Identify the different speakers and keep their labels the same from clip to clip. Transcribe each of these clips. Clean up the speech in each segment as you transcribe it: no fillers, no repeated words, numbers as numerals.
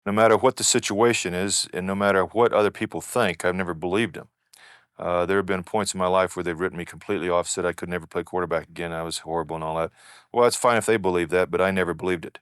Speaker 1: No matter what the situation is, and no matter what other people think, I've never believed them. There have been points in my life where they've written me completely off, said I could never play quarterback again. I was horrible and all that. Well, it's fine if they believe that, but I never believed it.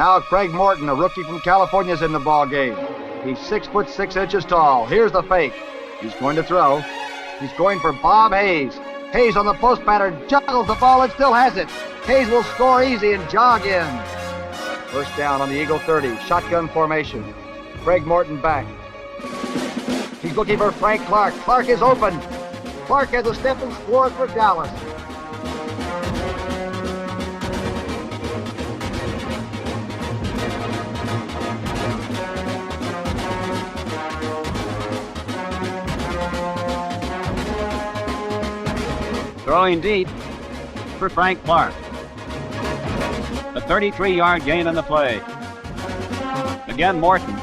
Speaker 2: Now Craig Morton, a rookie from California, is in the ball game. He's 6'6" tall. Here's the fake. He's going to throw. He's going for Bob Hayes. Hayes on the post pattern, juggles the ball and still has it. Hayes will score easy and jog in. First down on the Eagle 30, shotgun formation. Craig Morton back. He's looking for Frank Clark. Clark is open. Clark has a step and scores for Dallas.
Speaker 3: Throwing deep for Frank Clark. A 33-yard gain on the play. Again, Morton.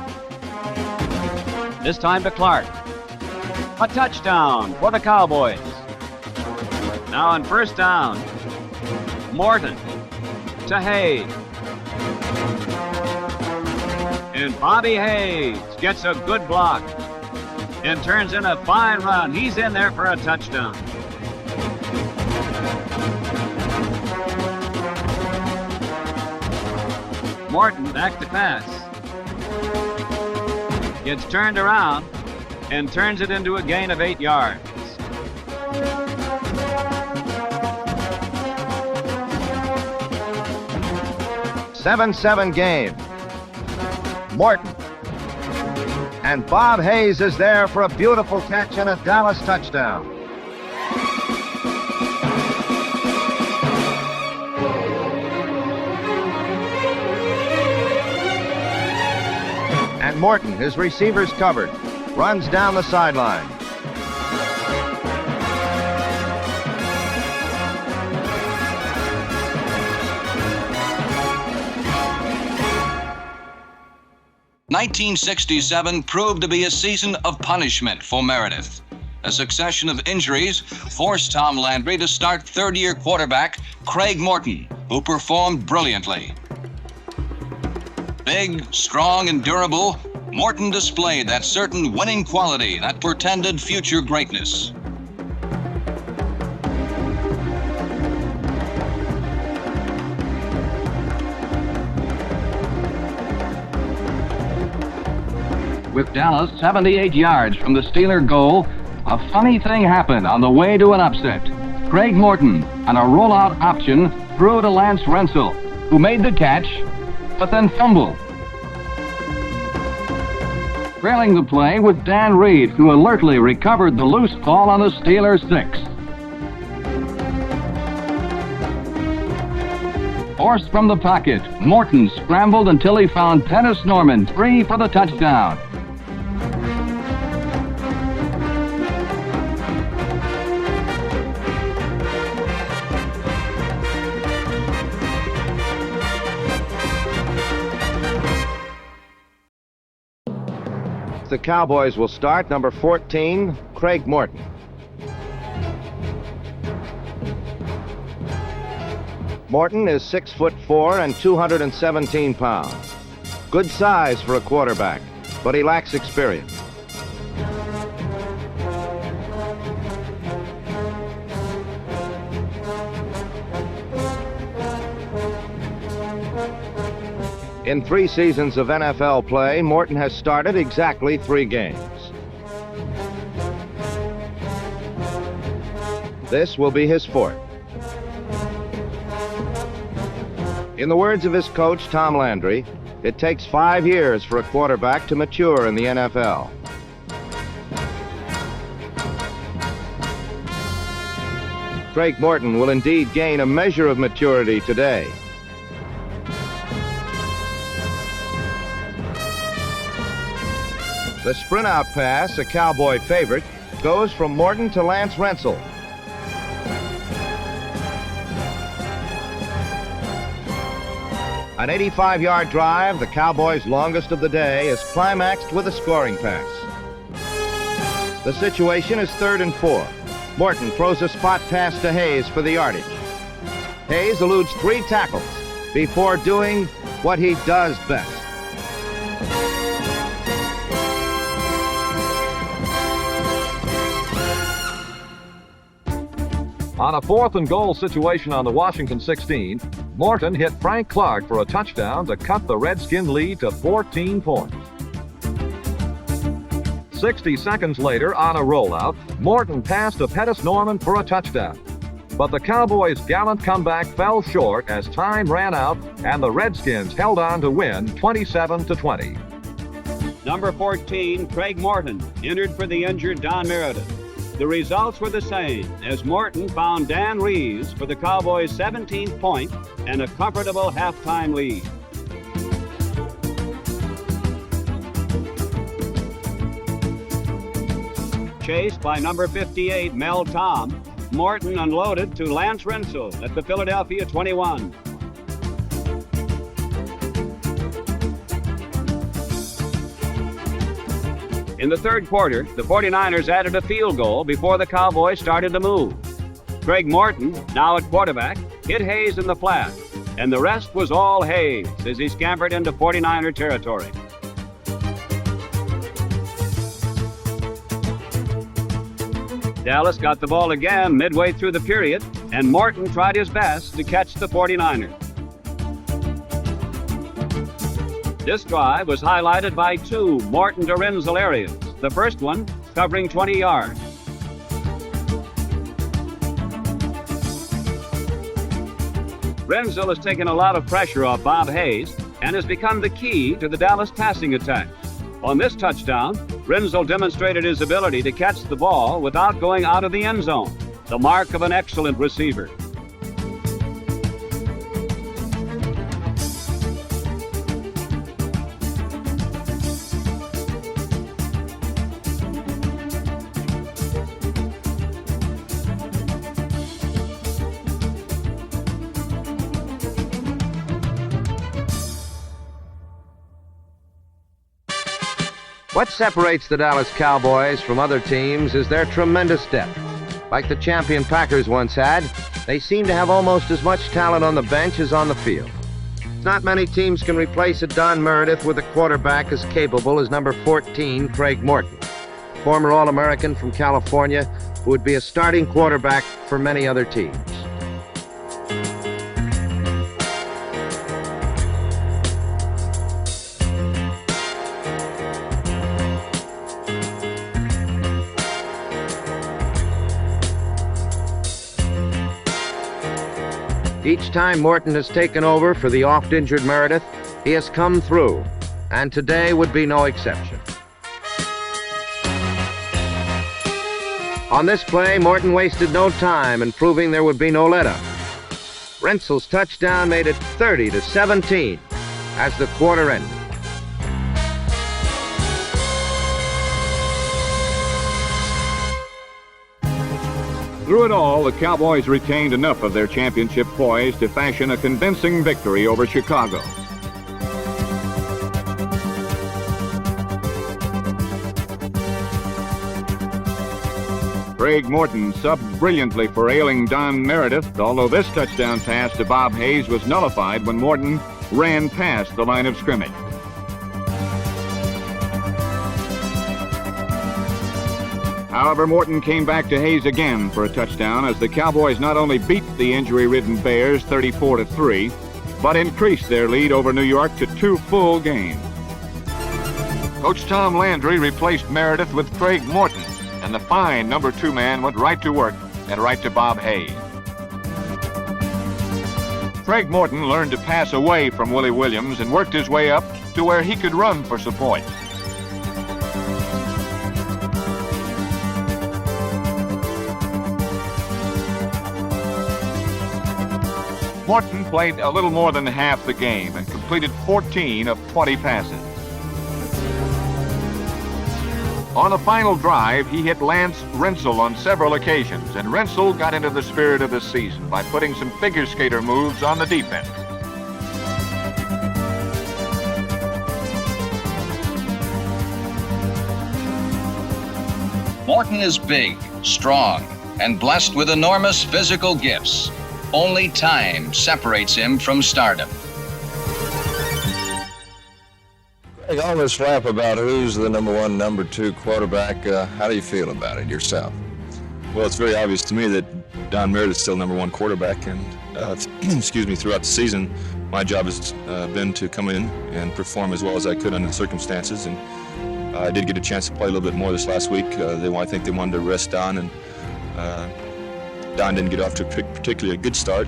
Speaker 3: This time to Clark. A touchdown for the Cowboys. Now on first down, Morton to Hayes. And Bobby Hayes gets a good block and turns in a fine run. He's in there for a touchdown. Morton back to pass. Gets turned around and turns it into a gain of 8 yards.
Speaker 2: Seven game. Morton. And Bob Hayes is there for a beautiful catch and a Dallas touchdown. And Morton, his receivers covered, runs down the sideline.
Speaker 4: "1967 proved to be a season of punishment for Meredith. A succession of injuries forced Tom Landry to start third-year quarterback Craig Morton, who performed brilliantly. Big, strong, and durable, Morton displayed that certain winning quality that portended future greatness.
Speaker 3: With Dallas 78 yards from the Steeler goal, a funny thing happened on the way to an upset. Craig Morton, on a rollout option, threw to Lance Rensel, who made the catch, but then fumbled. Trailing the play with Dan Reed, who alertly recovered the loose ball on the Steelers' 6. Forced from the pocket, Morton scrambled until he found Dennis Norman free for the touchdown.
Speaker 2: The Cowboys will start number 14, Craig Morton. Morton is 6'4" and 217 pounds. Good size for a quarterback, but he lacks experience. In 3 seasons of NFL play, Morton has started exactly 3 games. This will be his 4th. In the words of his coach, Tom Landry, it takes 5 years for a quarterback to mature in the NFL. Craig Morton will indeed gain a measure of maturity today. The sprint out pass, a Cowboy favorite, goes from Morton to Lance Rensel. An 85-yard drive, the Cowboys' longest of the day, is climaxed with a scoring pass. The situation is 3rd and 4. Morton throws a spot pass to Hayes for the yardage. Hayes eludes 3 tackles before doing what he does best.
Speaker 5: On a 4th and goal situation on the Washington 16, Morton hit Frank Clark for a touchdown to cut the Redskin lead to 14 points. 60 seconds later, on a rollout, Morton passed to Pettis Norman for a touchdown. But the Cowboys' gallant comeback fell short as time ran out and the Redskins held on to win 27-20.
Speaker 6: Number 14, Craig Morton, entered for the injured Don Meredith. The results were the same as Morton found Dan Reeves for the Cowboys' 17th point and a comfortable halftime lead. Chased by number 58, Mel Tom, Morton unloaded to Lance Rensel at the Philadelphia 21. In the third quarter, the 49ers added a field goal before the Cowboys started to move. Craig Morton, now at quarterback, hit Hayes in the flat, and the rest was all Hayes as he scampered into 49er territory. Dallas got the ball again midway through the period, and Morton tried his best to catch the 49ers. This drive was highlighted by two Morton to Renzel areas, the first one covering 20 yards. Renzel has taken a lot of pressure off Bob Hayes and has become the key to the Dallas passing attack. On this touchdown, Renzel demonstrated his ability to catch the ball without going out of the end zone, the mark of an excellent receiver.
Speaker 2: What separates the Dallas Cowboys from other teams is their tremendous depth. Like the champion Packers once had, they seem to have almost as much talent on the bench as on the field. Not many teams can replace a Don Meredith with a quarterback as capable as number 14, Craig Morton, former All-American from California, who would be a starting quarterback for many other teams. Each time Morton has taken over for the oft-injured Meredith, he has come through, and today would be no exception. On this play, Morton wasted no time in proving there would be no let-up. Rensel's touchdown made it 30-17 as the quarter ended.
Speaker 7: Through it all, the Cowboys retained enough of their championship poise to fashion a convincing victory over Chicago. Craig Morton subbed brilliantly for ailing Don Meredith, although this touchdown pass to Bob Hayes was nullified when Morton ran past the line of scrimmage. However, Morton came back to Hayes again for a touchdown as the Cowboys not only beat the injury-ridden Bears 34-3, but increased their lead over New York to 2 full games. Coach Tom Landry replaced Meredith with Craig Morton, and the fine number 2 man went right to work and right to Bob Hayes. Craig Morton learned to pass away from Willie Williams and worked his way up to where he could run for some points. Morton played a little more than half the game and completed 14 of 20 passes. On the final drive, he hit Lance Rensel on several occasions, and Rensel got into the spirit of the season by putting some figure skater moves on the defense.
Speaker 4: Morton is big, strong, and blessed with enormous physical gifts. Only time separates him from stardom.
Speaker 8: All this flap about who's the number 1, number 2 quarterback, how do you feel about it yourself?
Speaker 1: Well, it's very obvious to me that Don Meredith's still #1 quarterback, and excuse me, throughout the season, my job has been to come in and perform as well as I could under the circumstances. And I did get a chance to play a little bit more this last week. I think they wanted to rest Don, and Don didn't get off to a particularly good start,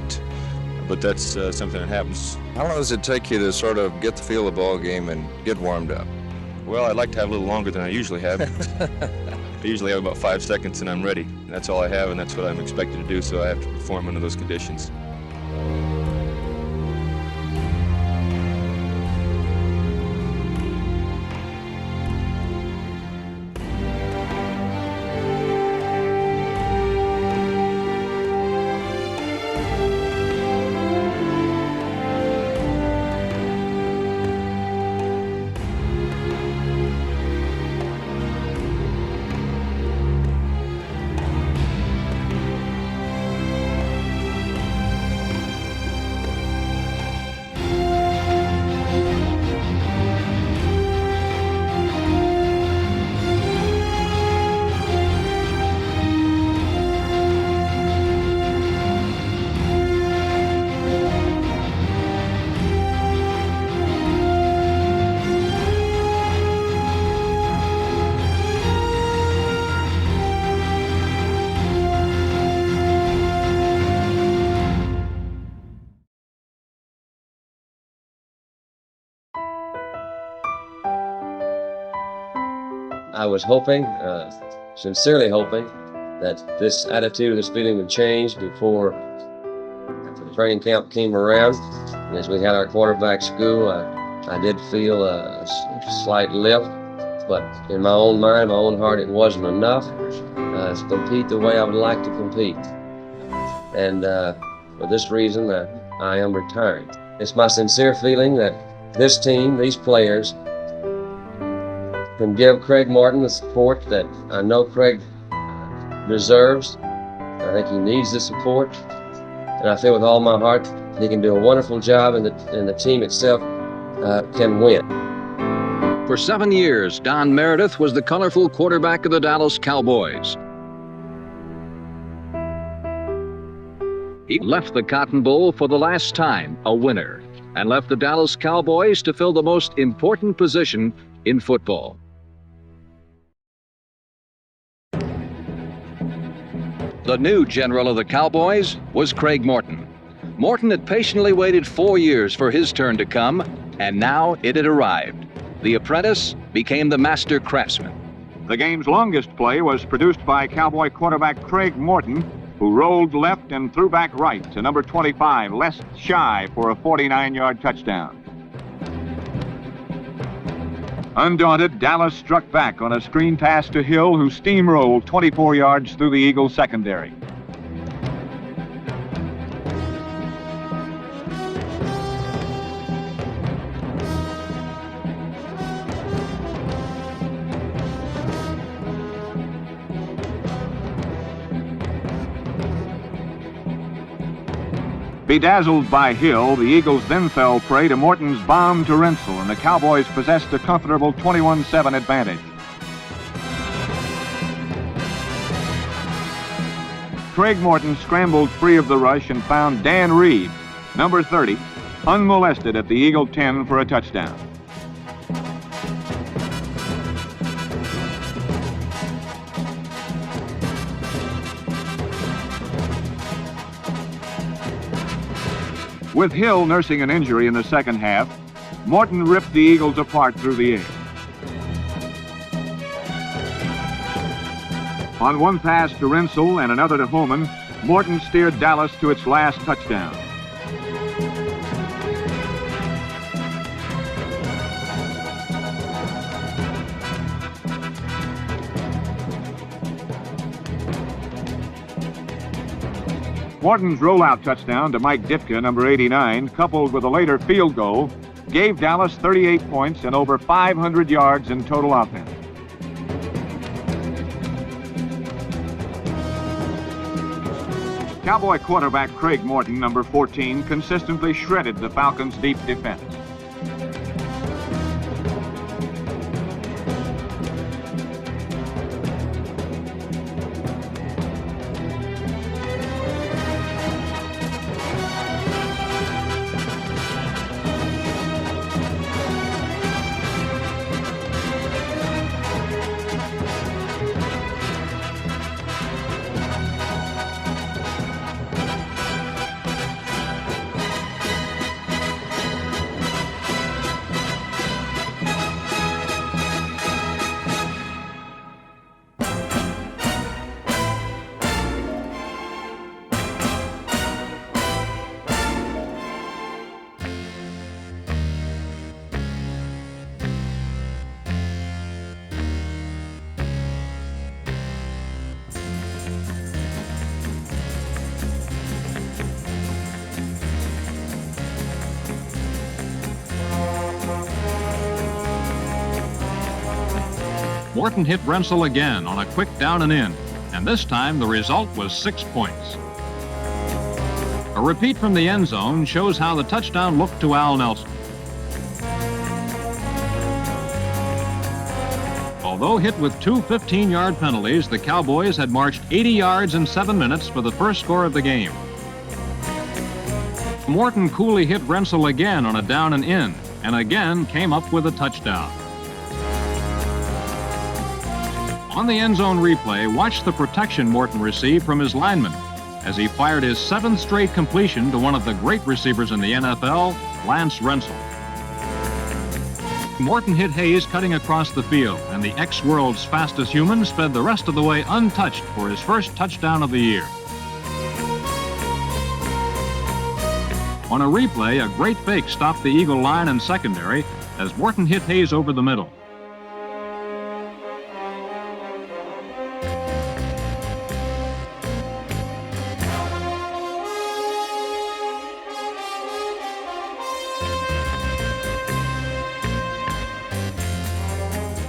Speaker 1: but that's something that happens.
Speaker 8: How long does it take you to sort of get the feel of the ball game and get warmed up?
Speaker 1: Well, I'd like to have a little longer than I usually have. I usually have about 5 seconds and I'm ready. That's all I have, and that's what I'm expected to do, so I have to perform under those conditions.
Speaker 9: I was hoping, sincerely hoping, that this attitude, this feeling would change before the training camp came around. And as we had our quarterback school, I did feel a slight lift, but in my own mind, my own heart, it wasn't enough to compete the way I would like to compete. And for this reason, I am retiring. It's my sincere feeling that this team, these players, can give Craig Morton the support that I know Craig deserves. I think he needs the support, and I feel with all my heart he can do a wonderful job, and the team itself can win.
Speaker 3: For 7 years, Don Meredith was the colorful quarterback of the Dallas Cowboys. He left the Cotton Bowl for the last time a winner, and left the Dallas Cowboys to fill the most important position in football. The new general of the Cowboys was Craig Morton. Morton had patiently waited 4 years for his turn to come, and now it had arrived. The apprentice became the master craftsman.
Speaker 7: The game's longest play was produced by Cowboy quarterback Craig Morton, who rolled left and threw back right to number 25, Les Shy, for a 49-yard touchdown. Undaunted, Dallas struck back on a screen pass to Hill, who steamrolled 24 yards through the Eagles' secondary. Bedazzled by Hill, the Eagles then fell prey to Morton's bomb to Rensel, and the Cowboys possessed a comfortable 21-7 advantage. Craig Morton scrambled free of the rush and found Dan Reed, number 30, unmolested at the Eagle 10 for a touchdown. With Hill nursing an injury in the second half, Morton ripped the Eagles apart through the air. On one pass to Rensel and another to Homan, Morton steered Dallas to its last touchdown. Morton's rollout touchdown to Mike Ditka, number 89, coupled with a later field goal, gave Dallas 38 points and over 500 yards in total offense. Cowboy quarterback Craig Morton, number 14, consistently shredded the Falcons' deep defense.
Speaker 3: Morton hit Rensel again on a quick down and in, and this time the result was 6 points. A repeat from the end zone shows how the touchdown looked to Al Nelson. Although hit with two 15-yard penalties, the Cowboys had marched 80 yards in 7 minutes for the first score of the game. Morton coolly hit Rensel again on a down and in, and again came up with a touchdown. On the end zone replay, watch the protection Morton received from his lineman as he fired his 7th straight completion to one of the great receivers in the NFL, Lance Rensel. Morton hit Hayes cutting across the field, and the ex-world's fastest human sped the rest of the way untouched for his first touchdown of the year. On a replay, a great fake stopped the Eagle line and secondary as Morton hit Hayes over the middle.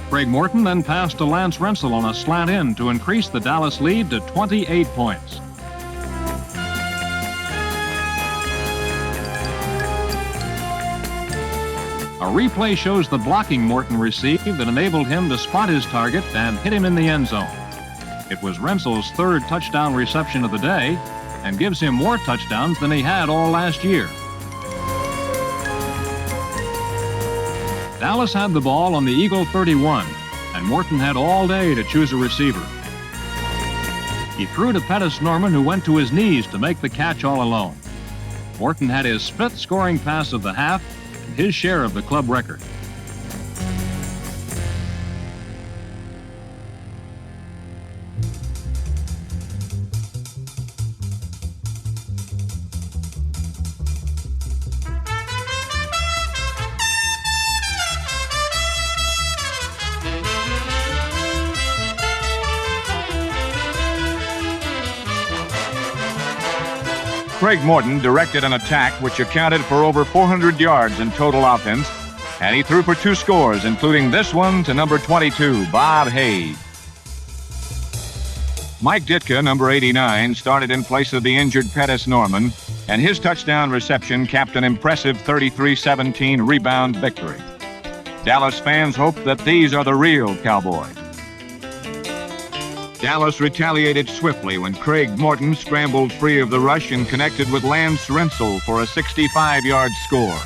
Speaker 3: Craig Morton then passed to Lance Rensel on a slant in to increase the Dallas lead to 28 points. A replay shows the blocking Morton received that enabled him to spot his target and hit him in the end zone. It was Rensel's 3rd touchdown reception of the day and gives him more touchdowns than he had all last year. Dallas had the ball on the Eagle 31, and Morton had all day to choose a receiver. He threw to Pettis Norman, who went to his knees to make the catch all alone. Morton had his 5th scoring pass of the half and his share of the club record.
Speaker 7: Craig Morton directed an attack which accounted for over 400 yards in total offense, and he threw for 2 scores, including this one to number 22, Bob Hayes. Mike Ditka, number 89, started in place of the injured Pettis Norman, and his touchdown reception capped an impressive 33-17 rebound victory. Dallas fans hope that these are the real Cowboys. Dallas retaliated swiftly when Craig Morton scrambled free of the rush and connected with Lance Rensel for a 65-yard score.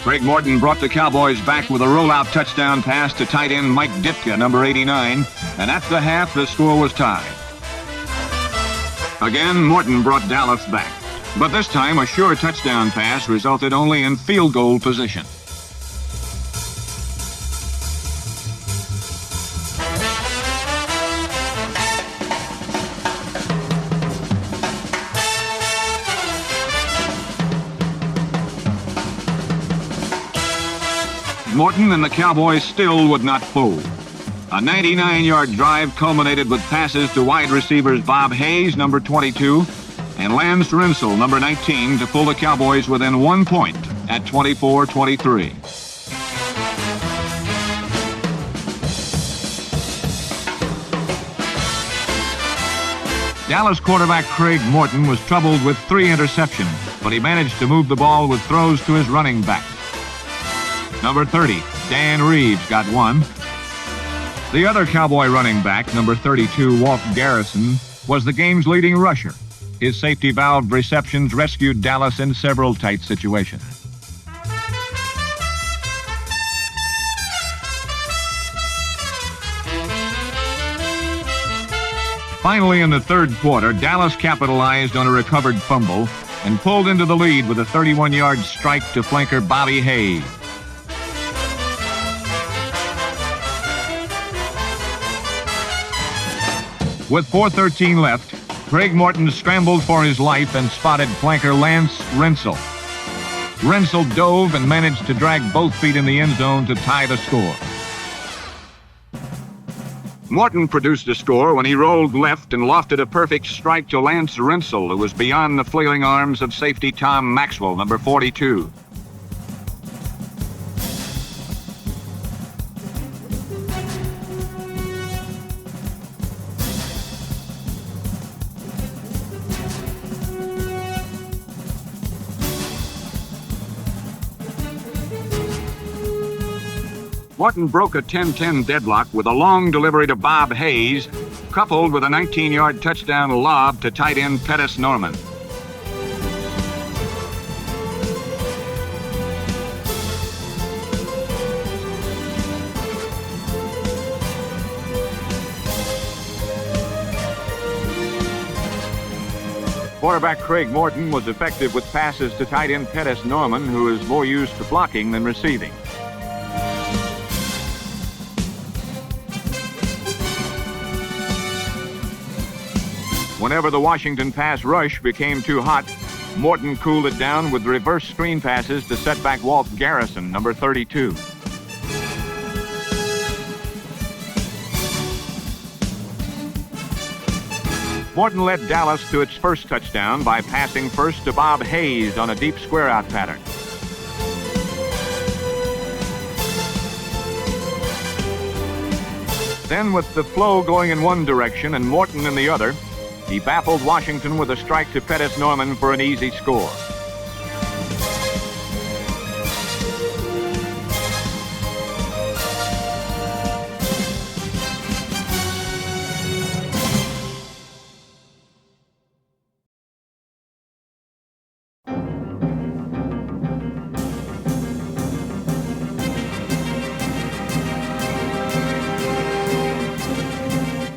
Speaker 7: Craig Morton brought the Cowboys back with a rollout touchdown pass to tight end Mike Ditka, number 89, and at the half the score was tied. Again, Morton brought Dallas back, but this time a sure touchdown pass resulted only in field goal position. Morton and the Cowboys still would not fold. A 99-yard drive culminated with passes to wide receivers Bob Hayes, number 22, and Lance Rensel, number 19, to pull the Cowboys within 1 point at 24-23. Dallas quarterback Craig Morton was troubled with 3 interceptions, but he managed to move the ball with throws to his running back. Number 30, Dan Reeves, got 1. The other Cowboy running back, number 32, Walt Garrison, was the game's leading rusher. His safety valve receptions rescued Dallas in several tight situations. Finally, in the 3rd quarter, Dallas capitalized on a recovered fumble and pulled into the lead with a 31-yard strike to flanker Bobby Hayes. With 4:13 left, Craig Morton scrambled for his life and spotted flanker Lance Rensel. Rensel dove and managed to drag both feet in the end zone to tie the score. Morton produced a score when he rolled left and lofted a perfect strike to Lance Rensel, who was beyond the flailing arms of safety Tom Maxwell, number 42. Morton broke a 10-10 deadlock with a long delivery to Bob Hayes, coupled with a 19-yard touchdown lob to tight end Pettis Norman. Quarterback Craig Morton was effective with passes to tight end Pettis Norman, who is more used to blocking than receiving. Whenever the Washington pass rush became too hot, Morton cooled it down with reverse screen passes to setback Walt Garrison, number 32. Morton led Dallas to its first touchdown by passing first to Bob Hayes on a deep square-out pattern. Then, with the flow going in one direction and Morton in the other, he baffled Washington with a strike to Pettis Norman for an easy score.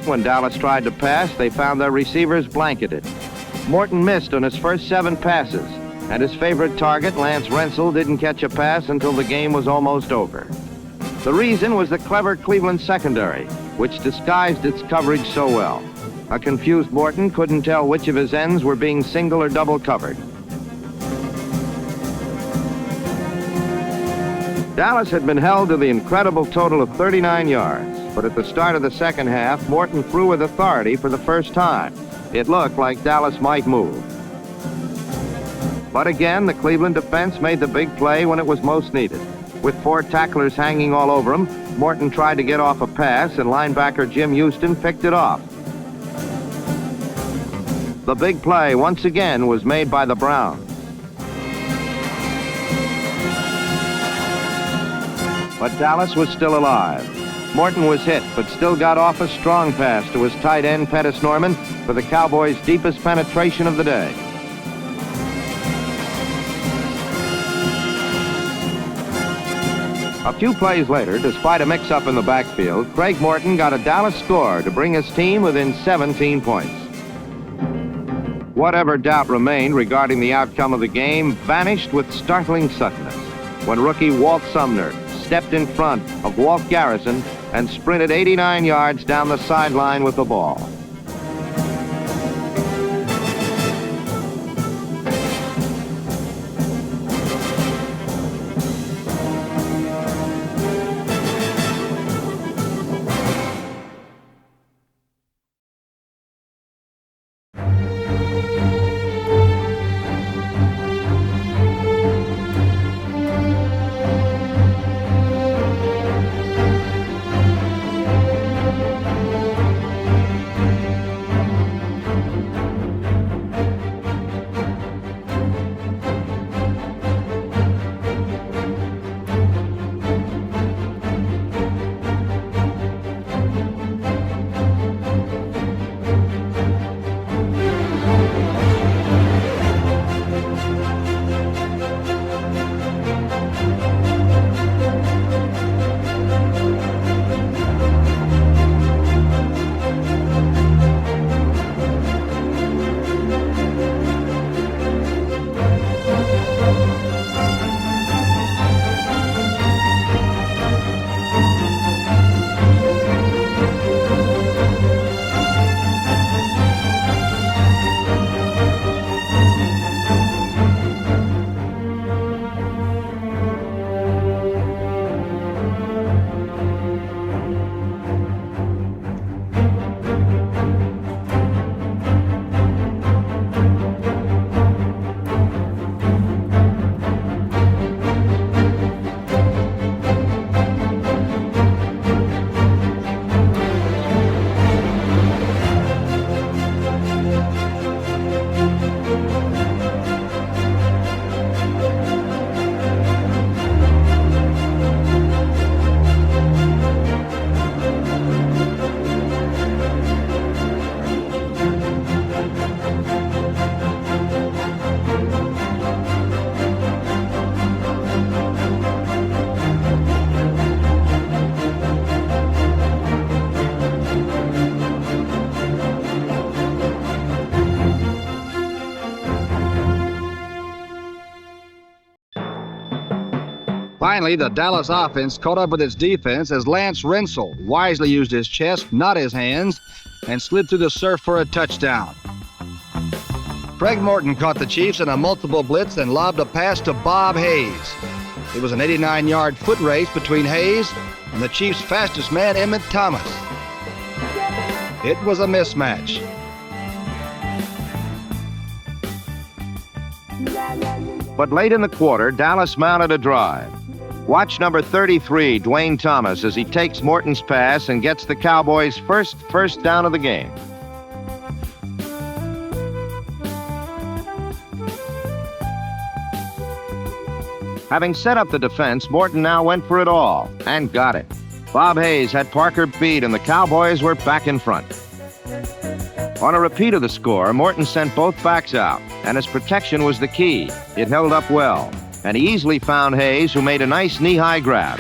Speaker 2: When Dallas tried to pass, they found their receivers blanketed. Morton missed on his first 7 passes, and his favorite target, Lance Rensel, didn't catch a pass until the game was almost over. The reason was the clever Cleveland secondary, which disguised its coverage so well. A confused Morton couldn't tell which of his ends were being single or double covered. Dallas had been held to the incredible total of 39 yards. But at the start of the second half, Morton threw with authority for the first time. It looked like Dallas might move. But again, the Cleveland defense made the big play when it was most needed. With 4 tacklers hanging all over him, Morton tried to get off a pass, and linebacker Jim Houston picked it off. The big play, once again, was made by the Browns. But Dallas was still alive. Morton was hit, but still got off a strong pass to his tight end, Pettis Norman, for the Cowboys' deepest penetration of the day. A few plays later, despite a mix-up in the backfield, Craig Morton got a Dallas score to bring his team within 17 points. Whatever doubt remained regarding the outcome of the game vanished with startling suddenness when rookie Walt Sumner stepped in front of Walt Garrison and sprinted 89 yards down the sideline with the ball. Finally, the Dallas offense caught up with its defense as Lance Rensel wisely used his chest, not his hands, and slid through the surf for a touchdown. Craig Morton caught the Chiefs in a multiple blitz and lobbed a pass to Bob Hayes. It was an 89-yard foot race between Hayes and the Chiefs' fastest man, Emmett Thomas. It was a mismatch.
Speaker 7: But late in the quarter, Dallas mounted a drive. Watch number 33, Dwayne Thomas, as he takes Morton's pass and gets the Cowboys' first down of the game. Having set up the defense, Morton now went for it all and got it. Bob Hayes had Parker beat and the Cowboys were back in front. On a repeat of the score, Morton sent both backs out, and his protection was the key. It held up well, and he easily found Hayes, who made a nice knee-high grab.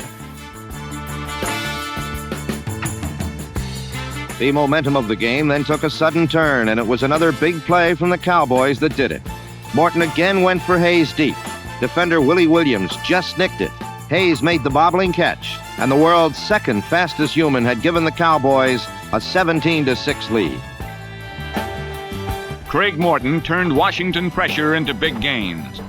Speaker 7: The momentum of the game then took a sudden turn, and it was another big play from the Cowboys that did it. Morton again went for Hayes deep. Defender Willie Williams just nicked it. Hayes made the bobbling catch, and the world's second fastest human had given the Cowboys a 17-6 lead.
Speaker 10: Craig Morton turned Washington pressure into big gains.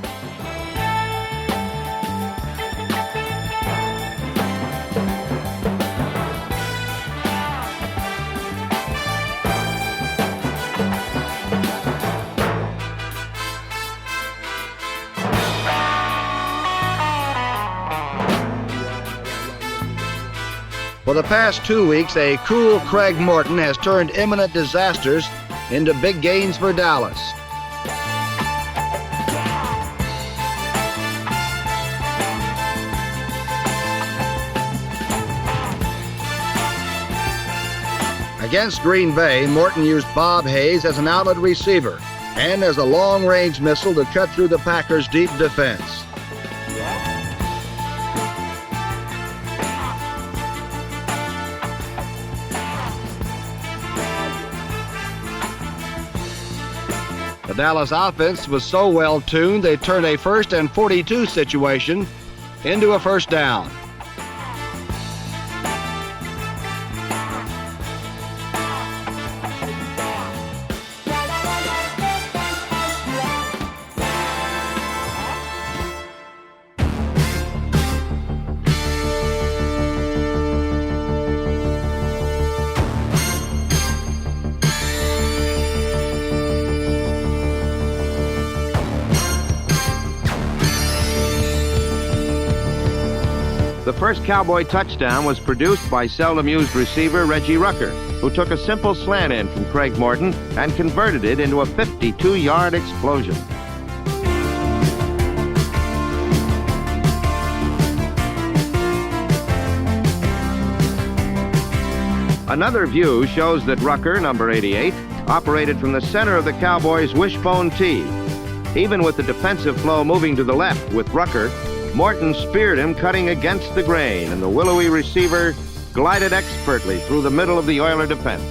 Speaker 2: For the past 2 weeks, a cool Craig Morton has turned imminent disasters into big gains for Dallas. Against Green Bay, Morton used Bob Hayes as an outlet receiver and as a long-range missile to cut through the Packers' deep defense. The Dallas offense was so well tuned, they turned a 1st and 42 situation into a first down.
Speaker 7: The first Cowboy touchdown was produced by seldom-used receiver Reggie Rucker, who took a simple slant in from Craig Morton and converted it into a 52-yard explosion. Another view shows that Rucker, number 88, operated from the center of the Cowboys' wishbone tee. Even with the defensive flow moving to the left with Rucker, Morton speared him cutting against the grain, and the willowy receiver glided expertly through the middle of the Oiler defense.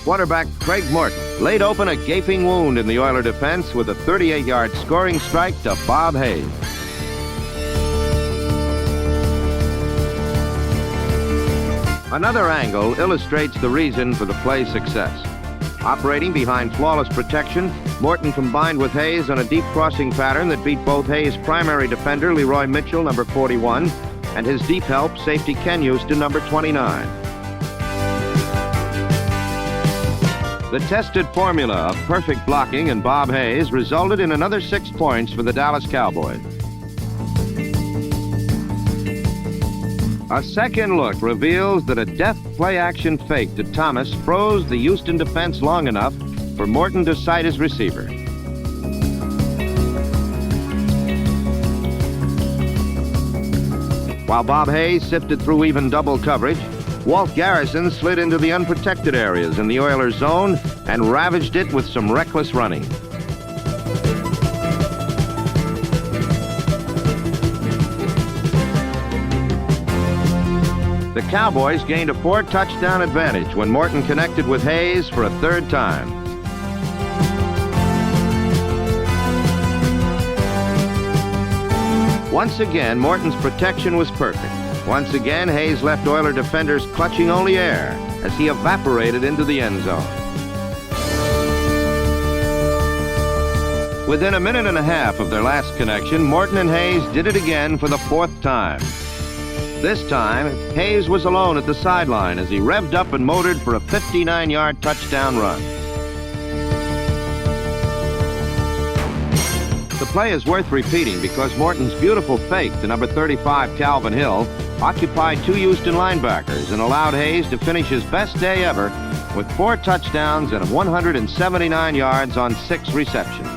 Speaker 7: Quarterback Craig Morton laid open a gaping wound in the Oiler defense with a 38-yard scoring strike to Bob Hayes. Another angle illustrates the reason for the play's success. Operating behind flawless protection, Morton combined with Hayes on a deep crossing pattern that beat both Hayes' primary defender, Leroy Mitchell, number 41, and his deep help, safety Ken Houston, number 29. The tested formula of perfect blocking and Bob Hayes resulted in another 6 points for the Dallas Cowboys. A second look reveals that a deft play-action fake to Thomas froze the Houston defense long enough for Morton to sight his receiver. While Bob Hayes sifted through even double coverage, Walt Garrison slid into the unprotected areas in the Oilers' zone and ravaged it with some reckless running. The Cowboys gained a 4-touchdown advantage when Morton connected with Hayes for a third time.
Speaker 2: Once again, Morton's protection was perfect. Once again, Hayes left Oiler defenders clutching only air as he evaporated into the end zone. Within a minute and a half of their last connection, Morton and Hayes did it again for the 4th time. This time, Hayes was alone at the sideline as he revved up and motored for a 59-yard touchdown run. The play is worth repeating because Morton's beautiful fake to number 35, Calvin Hill, occupied 2 Houston linebackers and allowed Hayes to finish his best day ever with 4 touchdowns and 179 yards on 6 receptions.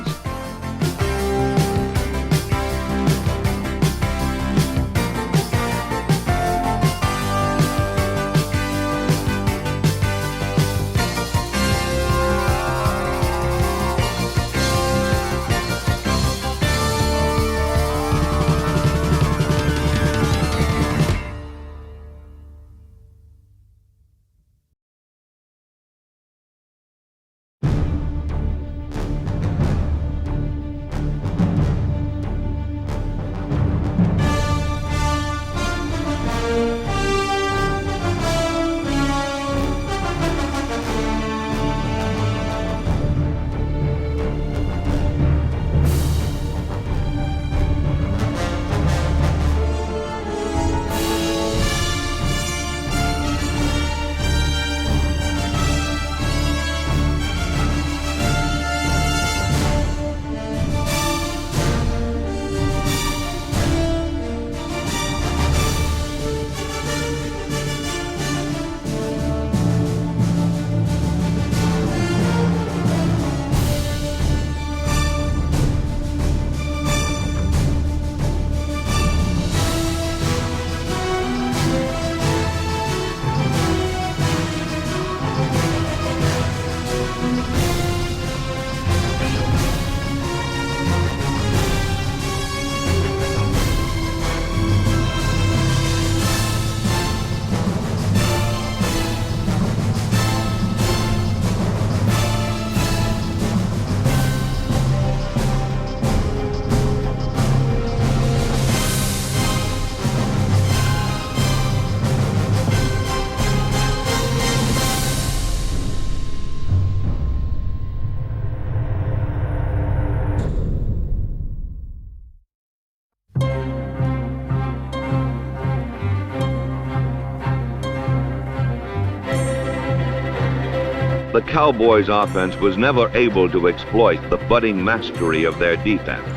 Speaker 11: The Cowboys' offense was never able to exploit the budding mastery of their defense.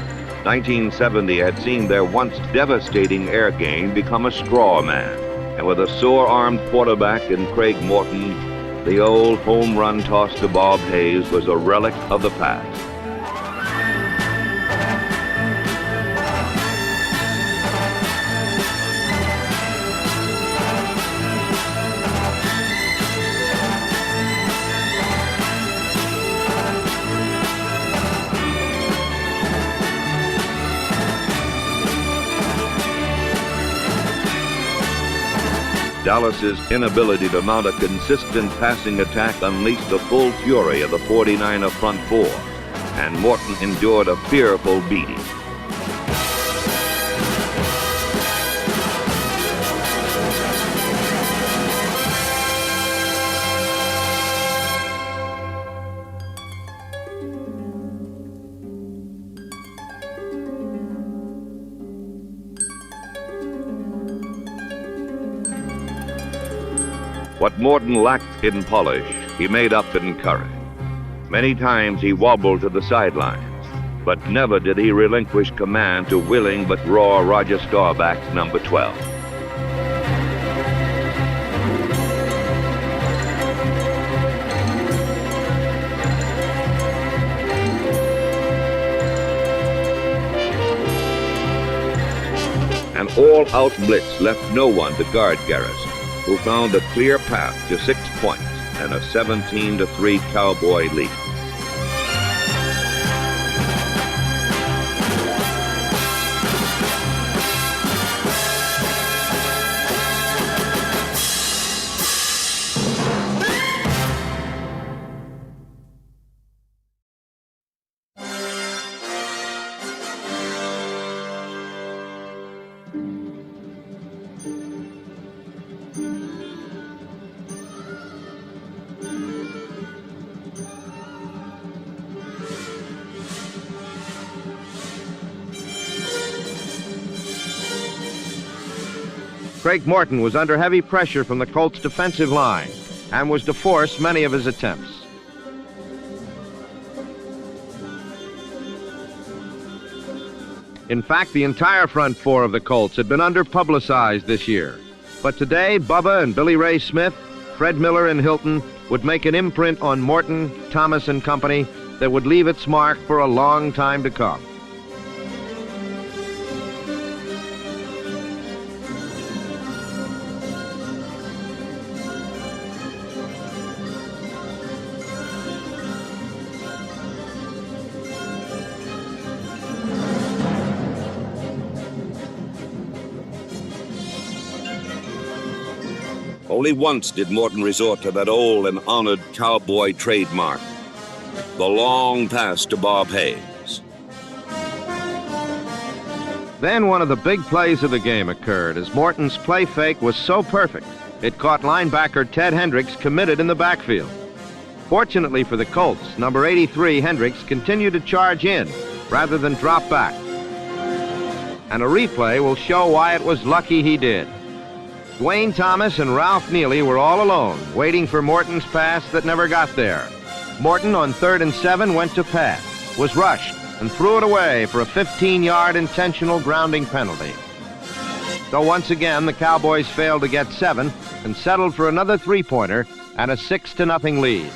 Speaker 11: 1970 had seen their once devastating air game become a straw man, and with a sore-armed quarterback in Craig Morton, the old home run toss to Bob Hayes was a relic of the past. Dallas's inability to mount a consistent passing attack unleashed the full fury of the 49er front four, and Morton endured a fearful beating. What Morton lacked in polish, he made up in courage. Many times he wobbled to the sidelines, but never did he relinquish command to willing but raw Roger Staubach's number 12. An all-out blitz left no one to guard Garrison, who found a clear path to 6 points and a 17-3 Cowboy lead.
Speaker 2: Craig Morton was under heavy pressure from the Colts' defensive line and was to force many of his attempts. In fact, the entire front four of the Colts had been under-publicized this year. But today, Bubba and Billy Ray Smith, Fred Miller and Hilton would make an imprint on Morton, Thomas and company that would leave its mark for a long time to come.
Speaker 11: Only once did Morton resort to that old and honored cowboy trademark, the long pass to Bob Hayes.
Speaker 2: Then one of the big plays of the game occurred as Morton's play fake was so perfect, it caught linebacker Ted Hendricks committed in the backfield. Fortunately for the Colts, number 83 Hendricks continued to charge in rather than drop back. And a replay will show why it was lucky he did. Dwayne Thomas and Ralph Neely were all alone, waiting for Morton's pass that never got there. Morton on 3rd and 7 went to pass, was rushed, and threw it away for a 15-yard intentional grounding penalty. So once again, the Cowboys failed to get 7 and settled for another three-pointer and a 6-0 lead.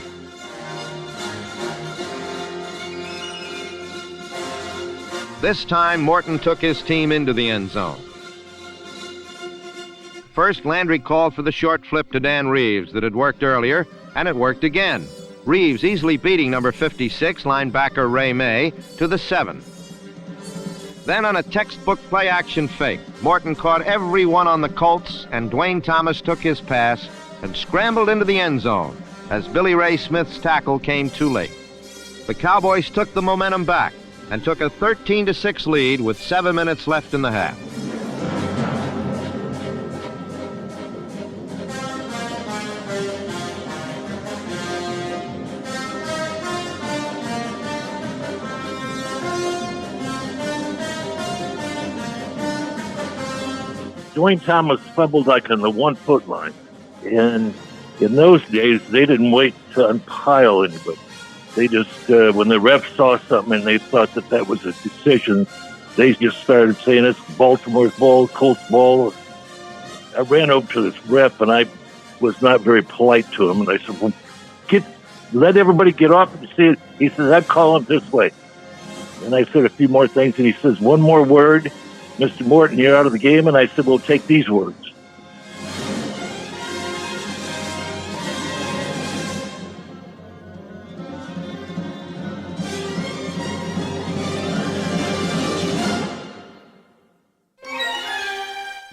Speaker 2: This time, Morton took his team into the end zone. First, Landry called for the short flip to Dan Reeves that had worked earlier, and it worked again. Reeves easily beating number 56, linebacker Ray May, to the 7. Then on a textbook play-action fake, Morton caught everyone on the Colts, and Dwayne Thomas took his pass and scrambled into the end zone as Billy Ray Smith's tackle came too late. The Cowboys took the momentum back and took a 13-6 lead with 7 minutes left in the half.
Speaker 12: Dwayne Thomas fumbled like on the 1-foot line. And in those days, they didn't wait to unpile anybody. They just, when the ref saw something and they thought that that was a decision, they just started saying it's Baltimore's ball, Colts ball. I ran over to this ref and I was not very polite to him. And I said, well, let everybody get off and see it. He says, I'd call him this way. And I said a few more things and he says, one more word. Mr. Morton, you're out of the game. And I said, well, take these words.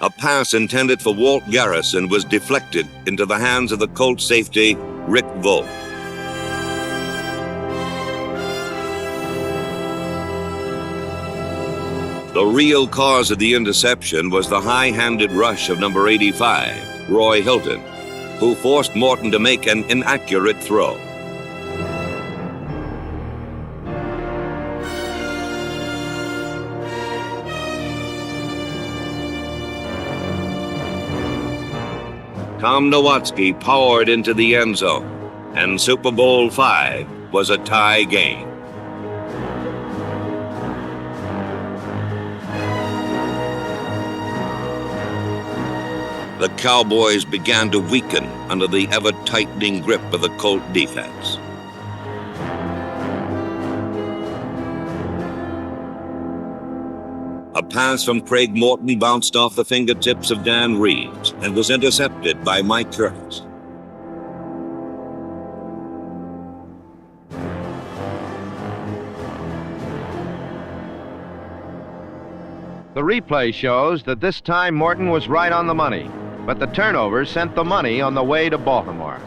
Speaker 11: A pass intended for Walt Garrison was deflected into the hands of the Colts safety, Rick Volk. The real cause of the interception was the high-handed rush of number 85, Roy Hilton, who forced Morton to make an inaccurate throw. Tom Nowatzki powered into the end zone, and Super Bowl V was a tie game. The Cowboys began to weaken under the ever-tightening grip of the Colt defense. A pass from Craig Morton bounced off the fingertips of Dan Reeves and was intercepted by Mike Curtis.
Speaker 2: The replay shows that this time Morton was right on the money, but the turnover sent the money on the way to Baltimore.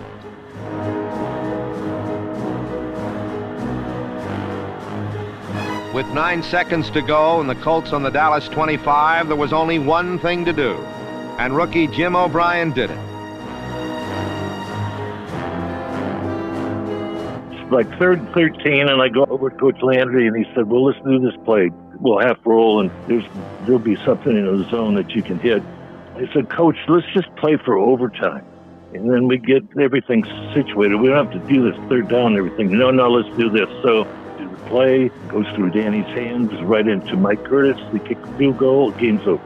Speaker 2: With 9 seconds to go and the Colts on the Dallas 25, there was only one thing to do, and rookie Jim O'Brien did it.
Speaker 12: It's like 3rd and 13, and I go over to Coach Landry, and he said, well, let's do this play. We'll half roll, and there'll be something in the zone that you can hit. I said, Coach, let's just play for overtime. And then we get everything situated. We don't have to do this third down and everything. No, let's do this. So do the play, goes through Danny's hands, right into Mike Curtis. They kick the field goal, game's over.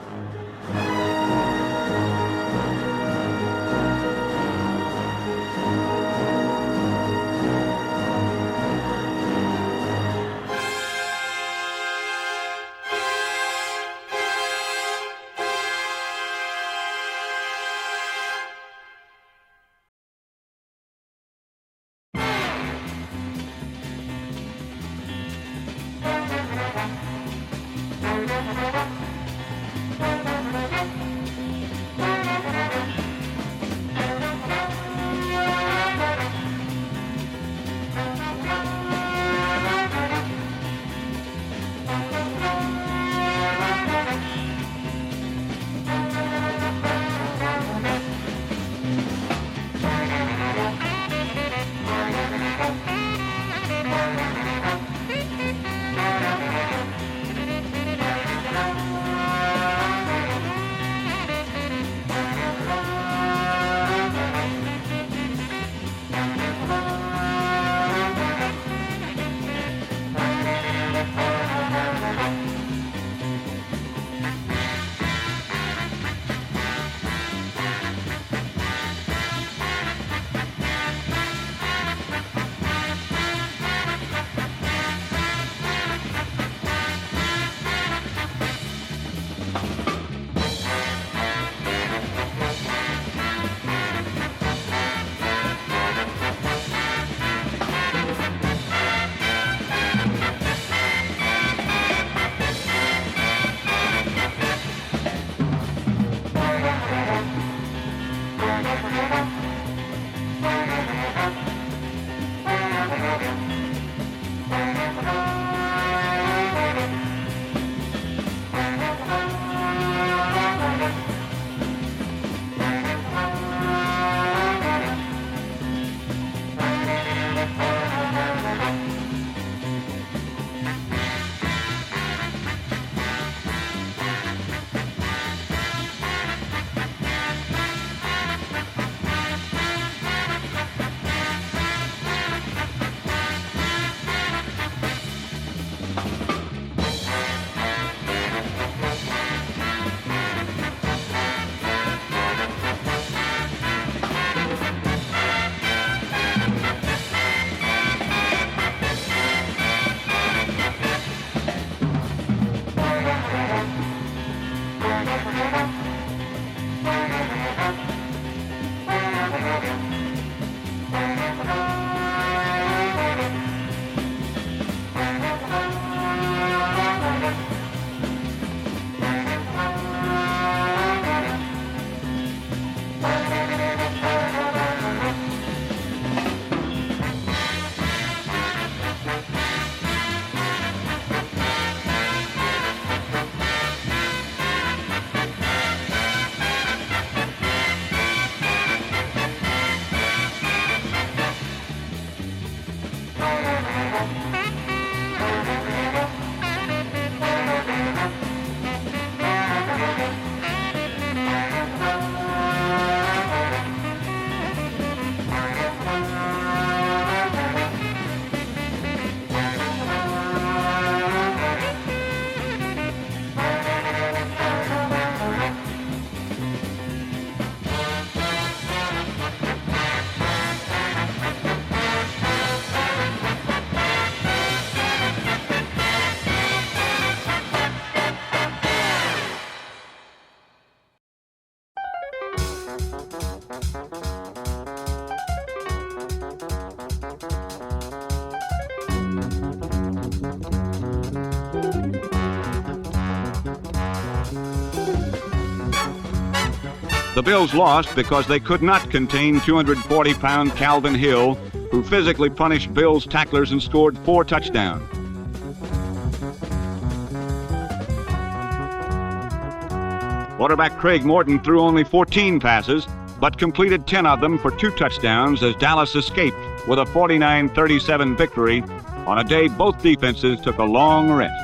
Speaker 10: The Bills lost because they could not contain 240-pound Calvin Hill, who physically punished Bills tacklers and scored 4 touchdowns. Quarterback Craig Morton threw only 14 passes, but completed 10 of them for 2 touchdowns as Dallas escaped with a 49-37 victory on a day both defenses took a long rest.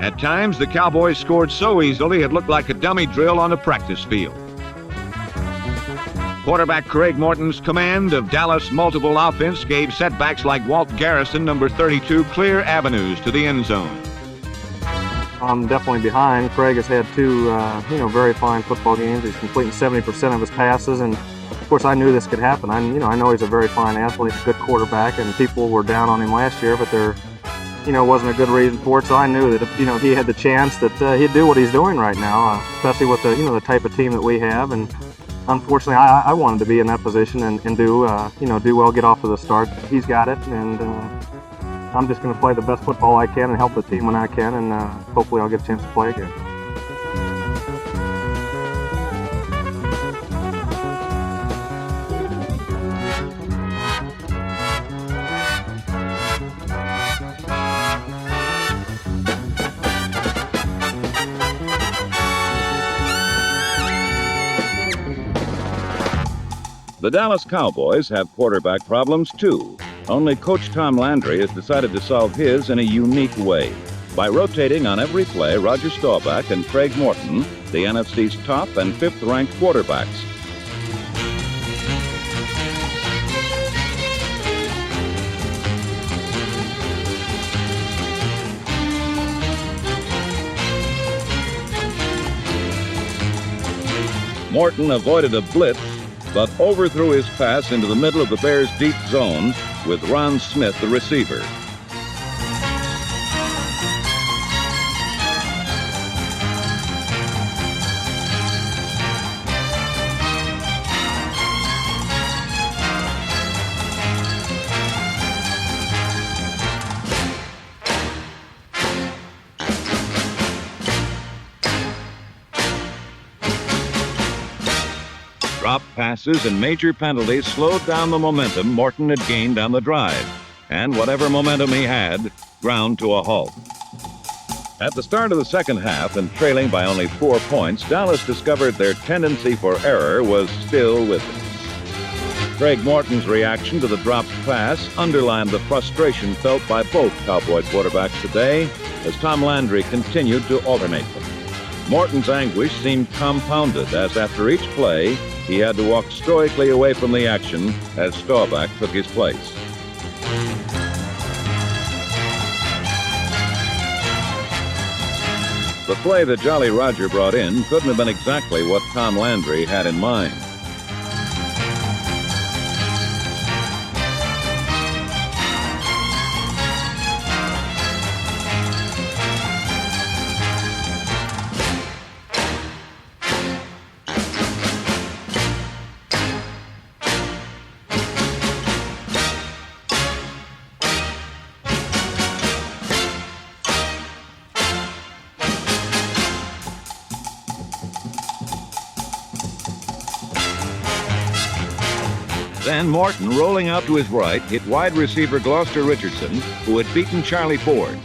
Speaker 10: At times, the Cowboys scored so easily it looked like a dummy drill on a practice field. Quarterback Craig Morton's command of Dallas' multiple offense gave setbacks like Walt Garrison, number 32, clear avenues to the end zone.
Speaker 13: I'm definitely behind. Craig has had two, very fine football games. He's completing 70% of his passes, and of course, I knew this could happen. I know he's a very fine athlete, a good quarterback, and people were down on him last year, but there, wasn't a good reason for it. So I knew that if, he had the chance that he'd do what he's doing right now, especially with the type of team that we have. And unfortunately, I wanted to be in that position and do well, get off to the start. He's got it, and I'm just going to play the best football I can and help the team when I can, and hopefully I'll get a chance to play again.
Speaker 10: The Dallas Cowboys have quarterback problems too. Only Coach Tom Landry has decided to solve his in a unique way by rotating on every play Roger Staubach and Craig Morton, the NFC's top and fifth-ranked quarterbacks. Morton avoided a blitz, but overthrew his pass into the middle of the Bears' deep zone with Ron Smith, the receiver. Drop passes and major penalties slowed down the momentum Morton had gained on the drive, and whatever momentum he had, ground to a halt. At the start of the second half and trailing by only 4 points, Dallas discovered their tendency for error was still with them. Craig Morton's reaction to the dropped pass underlined the frustration felt by both Cowboy quarterbacks today as Tom Landry continued to alternate them. Morton's anguish seemed compounded as after each play, he had to walk stoically away from the action as Staubach took his place. The play that Jolly Roger brought in couldn't have been exactly what Tom Landry had in mind. Then Morton, rolling out to his right, hit wide receiver Gloucester Richardson, who had beaten Charlie Ford.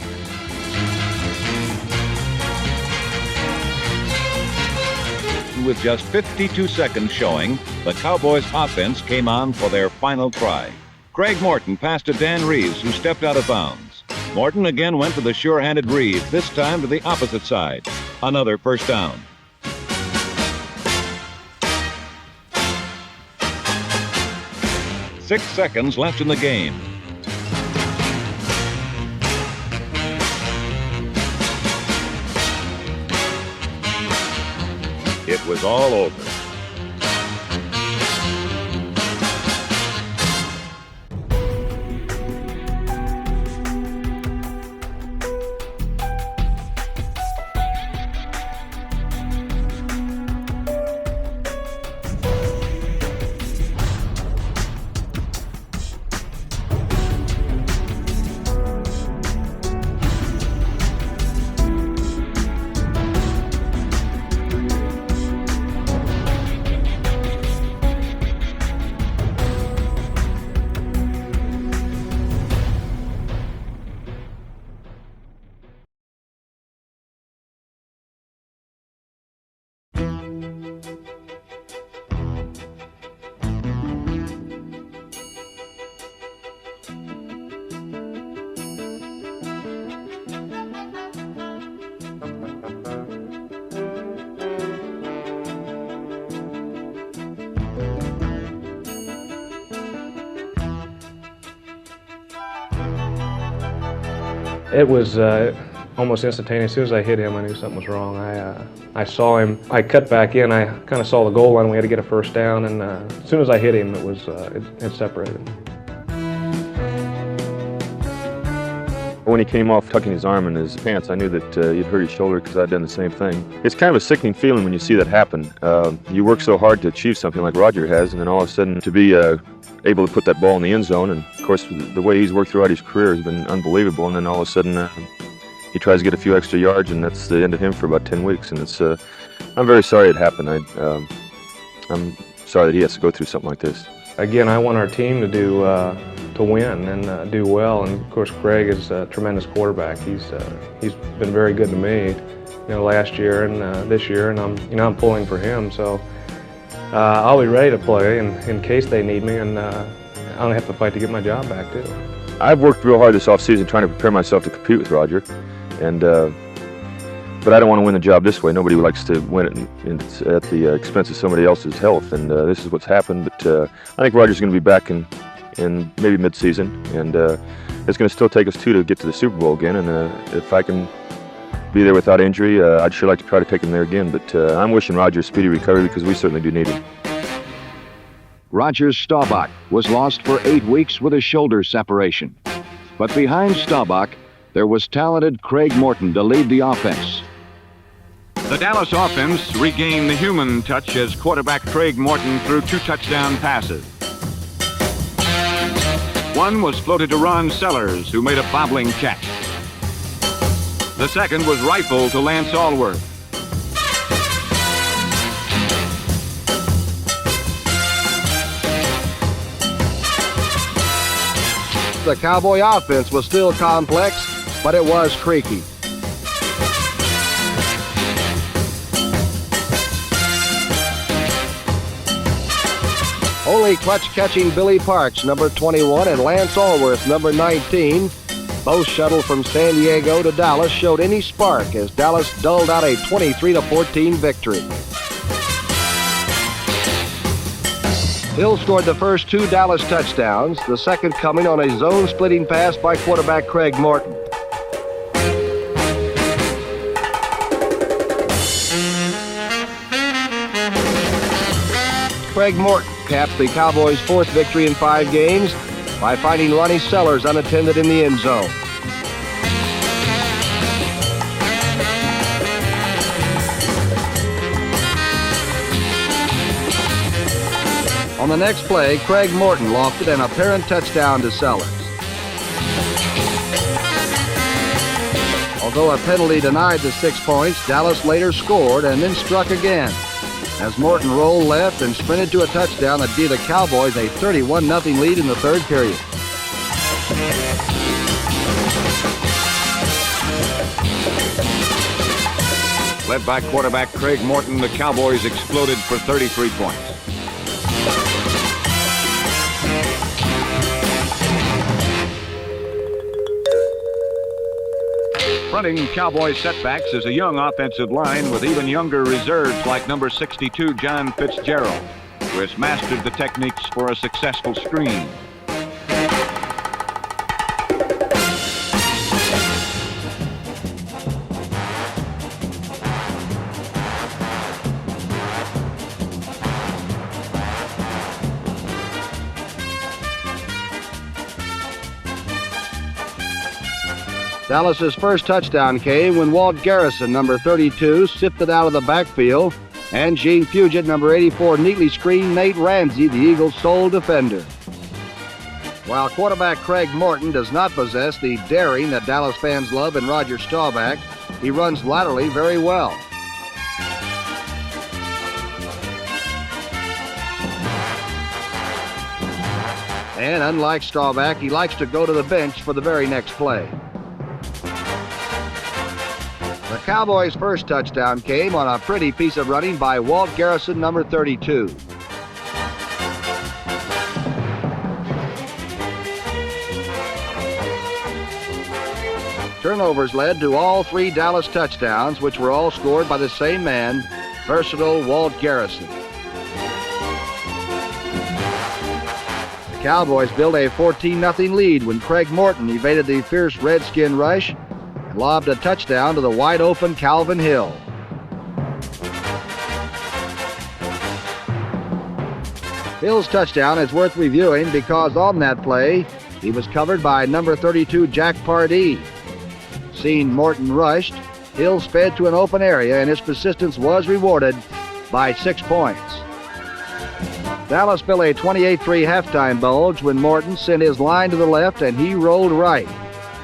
Speaker 10: With just 52 seconds showing, the Cowboys' offense came on for their final try. Craig Morton passed to Dan Reeves, who stepped out of bounds. Morton again went to the sure-handed Reeves, this time to the opposite side. Another first down. Six seconds left in the game. It was all over.
Speaker 13: It was almost instantaneous. As soon as I hit him, I knew something was wrong. I saw him. I cut back in. I kind of saw the goal line. We had to get a first down, and as soon as I hit him, it separated.
Speaker 1: When he came off tucking his arm in his pants, I knew that he'd hurt his shoulder because I'd done the same thing. It's kind of a sickening feeling when you see that happen. You work so hard to achieve something like Roger has, and then all of a sudden to be able to put that ball in the end zone, and of course the way he's worked throughout his career has been unbelievable, and then all of a sudden he tries to get a few extra yards, and that's the end of him for about 10 weeks, and it's I'm very sorry it happened. I'm sorry that he has to go through something like this.
Speaker 13: Again, I want our team to win and do well, and of course Craig is a tremendous quarterback. He's been very good to me, last year and this year, and I'm pulling for him. So I'll be ready to play in case they need me, and I don't have to fight to get my job back too.
Speaker 1: I've worked real hard this offseason trying to prepare myself to compete with Roger, and but I don't want to win the job this way. Nobody likes to win it at the expense of somebody else's health, and this is what's happened. But I think Roger's going to be back in maybe mid-season, and it's going to still take us two to get to the Super Bowl again. And if I can be there without injury, I'd sure like to try to take him there again. But I'm wishing Roger a speedy recovery because we certainly do need him.
Speaker 7: Roger Staubach was lost for 8 weeks with a shoulder separation. But behind Staubach, there was talented Craig Morton to lead the offense.
Speaker 10: The Dallas offense regained the human touch as quarterback Craig Morton threw 2 touchdown passes. One was floated to Ron Sellers, who made a bobbling catch. The second was rifled to Lance Allworth.
Speaker 2: The Cowboy offense was still complex, but it was creaky. Only clutch-catching Billy Parks, number 21, and Lance Allworth, number 19, both shuttled from San Diego to Dallas, showed any spark as Dallas dulled out a 23-14 victory. Hill scored the first 2 Dallas touchdowns, the second coming on a zone-splitting pass by quarterback Craig Morton. Craig Morton capped the Cowboys' 4th victory in 5 games by finding Ronnie Sellers unattended in the end zone. On the next play, Craig Morton lofted an apparent touchdown to Sellers. Although a penalty denied the 6 points, Dallas later scored and then struck again as Morton rolled left and sprinted to a touchdown that gave the Cowboys a 31-0 lead in the 3rd period.
Speaker 10: Led by quarterback Craig Morton, the Cowboys exploded for 33 points. Fronting Cowboy setbacks is a young offensive line with even younger reserves like number 62, John Fitzgerald, who has mastered the techniques for a successful screen.
Speaker 2: Dallas's first touchdown came when Walt Garrison, number 32, sifted out of the backfield, and Gene Fugit, number 84, neatly screened Nate Ramsey, the Eagles' sole defender. While quarterback Craig Morton does not possess the daring that Dallas fans love in Roger Staubach, he runs laterally very well. And unlike Staubach, he likes to go to the bench for the very next play. The Cowboys' first touchdown came on a pretty piece of running by Walt Garrison, number 32. Turnovers led to all 3 Dallas touchdowns, which were all scored by the same man, versatile Walt Garrison. The Cowboys built a 14-0 lead when Craig Morton evaded the fierce Redskin rush lobbed a touchdown to the wide-open Calvin Hill. Hill's touchdown is worth reviewing because on that play, he was covered by number 32 Jack Pardee. Seeing Morton rushed, Hill sped to an open area and his persistence was rewarded by 6 points. Dallas built a 28-3 halftime bulge when Morton sent his line to the left and he rolled right.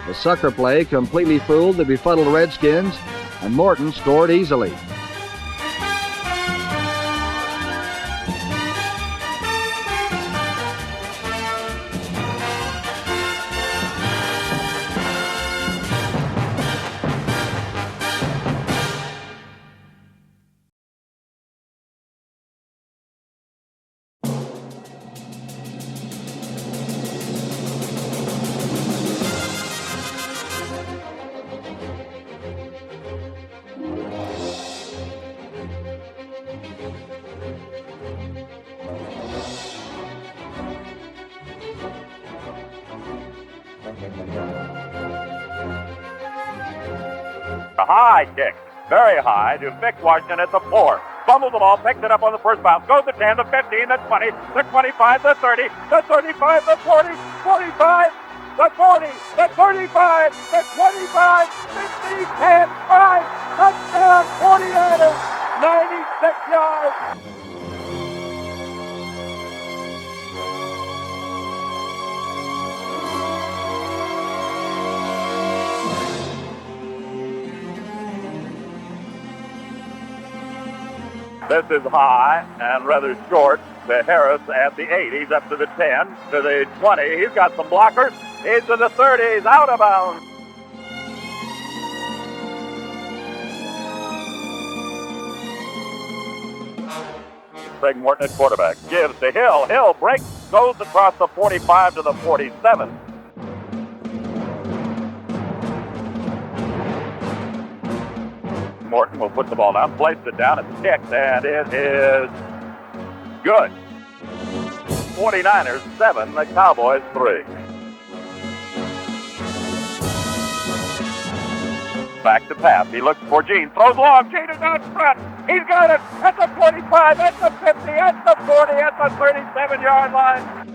Speaker 2: The sucker play completely fooled the befuddled Redskins and Morton scored easily.
Speaker 14: A high kick, very high, to Vic Washington at the 4. Fumbled the ball, picked it up on the first bounce, goes to 10, the 15, the 20, the 25, the 30, the 35, the 40, 45, the 40, the 35, the 25, 50, 10, 5, touchdown, 49ers, 96 yards. This is high and rather short to Harris at the 8. He's up to the 10, to the 20. He's got some blockers. He's to the 30. He's out of bounds. Craig Morton at quarterback. Gives to Hill. Hill breaks, goes across the 45 to the 47. Morton will put the ball down, place it down, it's kicked, and it is good. 49ers 7, the Cowboys 3. Back to pass, he looks for Gene, throws long, Gene is out front, he's got it at the 45, at the 50, at the 40, at the 37-yard line.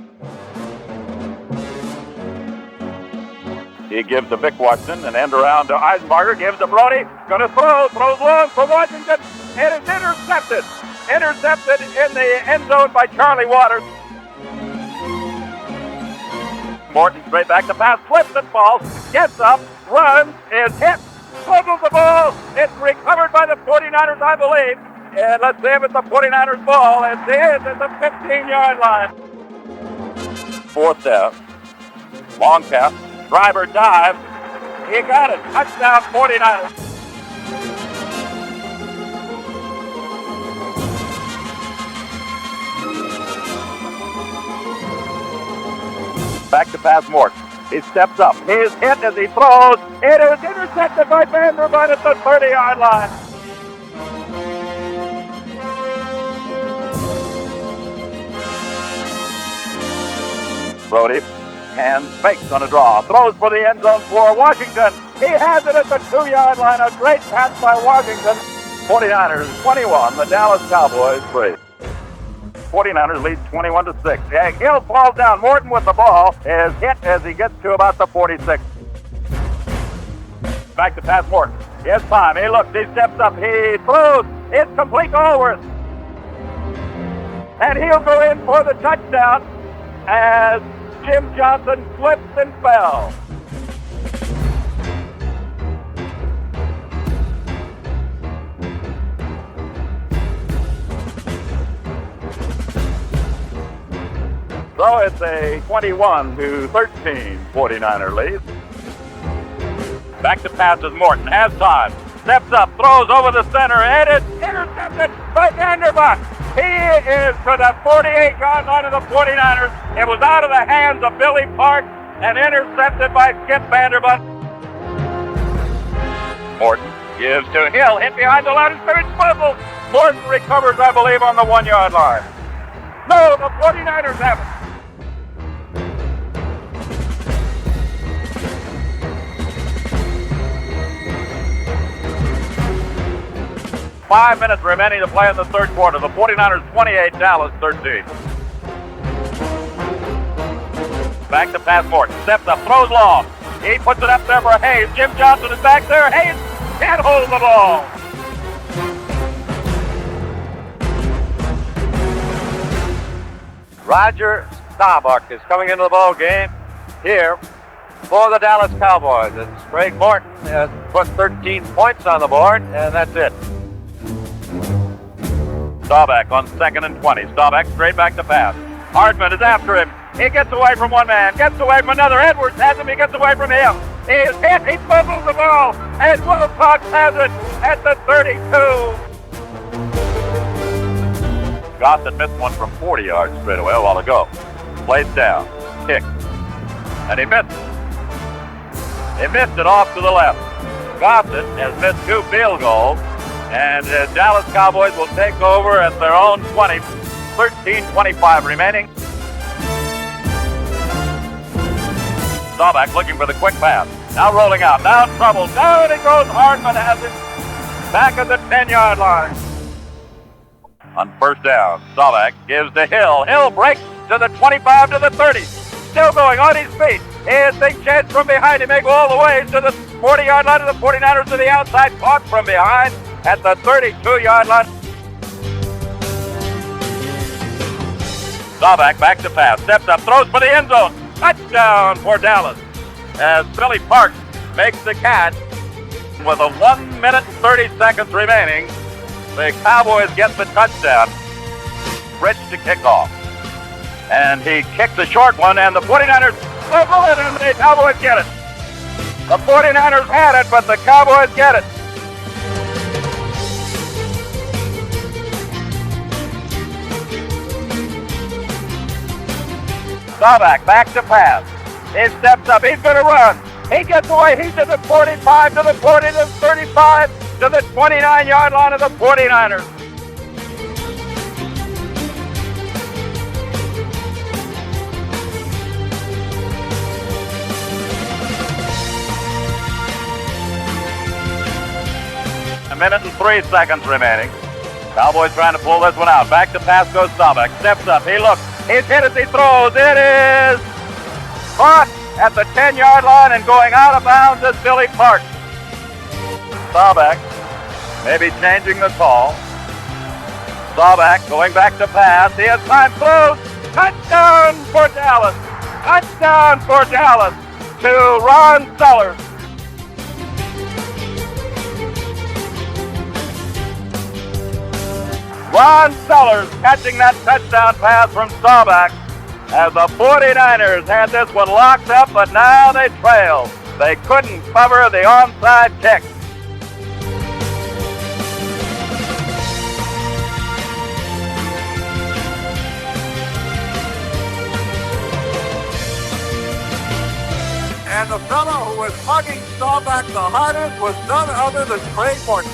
Speaker 14: He gives to Vic Washington, an end around to Eisenbarger, gives to Brody, gonna throws long for Washington, and it's intercepted. Intercepted in the end zone by Charlie Waters. Morton straight back to pass, slips and falls, gets up, runs, is hit, fumbles the ball, it's recovered by the 49ers, I believe, and let's see if it's the 49ers ball, it is at the 15-yard line. Fourth down, long pass. Driver dives. He got it. Touchdown 49ers. Back to pass Morton. He steps up. He's hit as he throws. It is intercepted by Vanderbilt at the 30-yard line. Brody. And fakes on a draw. Throws for the end zone for Washington. He has it at the 2-yard line. A great pass by Washington. 49ers 21, the Dallas Cowboys 3. 49ers lead 21-6. Hill falls down. Morton with the ball is hit as he gets to about the 46. Back to pass Morton. He has time. He looks. He steps up. He throws. It's complete to Allworth. And he'll go in for the touchdown as Jim Johnson slipped and fell. So it's a 21-13 49er lead. Back to pass is Morton. Has time. Steps up, throws over the center, and it's intercepted by Vanderbilt. He is to the 48-yard line of the 49ers. It was out of the hands of Billy Park and intercepted by Skip Vanderbilt. Morton gives to Hill, hit behind the line of scrimmage, fumble. Morton recovers, I believe, on the 1-yard line. No, the 49ers have it. 5 minutes remaining to play in the third quarter. The 49ers 28, Dallas 13. Back to pass Morton. Steps up, throws long. He puts it up there for Hayes. Jim Johnson is back there. Hayes can't hold the ball. Roger Staubach is coming into the ball game here for the Dallas Cowboys. It's Craig Morton has put 13 points on the board, and that's it. Staubach on 2nd and 20. Staubach straight back to pass. Hardman is after him. He gets away from one man, gets away from another. Edwards has him, he gets away from him. He is hit, he fumbles the ball, and Wilcox has it at the 32. Gossett missed one from 40 yards straight away a while ago. Plays down, kick, and he missed it. He missed it off to the left. Gossett has missed 2 field goals, and the Dallas Cowboys will take over at their own 20, 13:25 remaining. Staubach looking for the quick pass. Now rolling out, now in trouble. Down it goes, Hardman has it. Back at the 10-yard line. On first down, Staubach gives to Hill. Hill breaks to the 25 to the 30. Still going on his feet. His big chance from behind him may go all the way to the 40-yard line of the 49ers to the outside. Caught from behind at the 32-yard line. Staubach back to pass. Steps up, throws for the end zone. Touchdown for Dallas as Billy Parks makes the catch with a 1 minute 30 seconds remaining. The Cowboys get the touchdown. Rich to kick off. And he kicks a short one, and the 49ers level it, and the Cowboys get it. The 49ers had it, but the Cowboys get it. Staubach back to pass. He steps up. He's going to run. He gets away. He's to the 45, to the 40, to the 35, to the 29-yard line of the 49ers. A minute and 3 seconds remaining. Cowboys trying to pull this one out. Back to pass goes Staubach. Steps up. He looks. He's hit as he throws. It is caught at the 10-yard line, and going out of bounds is Billy Parks. Staubach maybe changing the call. Staubach going back to pass. He has time. Throws. Touchdown for Dallas. Touchdown for Dallas to Ron Sellers. Ron Sellers catching that touchdown pass from Staubach as the 49ers had this one locked up, but now they trail. They couldn't cover the onside kick. And the fellow who was hugging Staubach the hardest was none other than Craig Morton.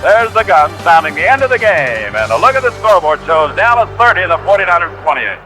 Speaker 14: There's the gun sounding the end of the game, and a look at the scoreboard shows Dallas 30, the 49ers 28.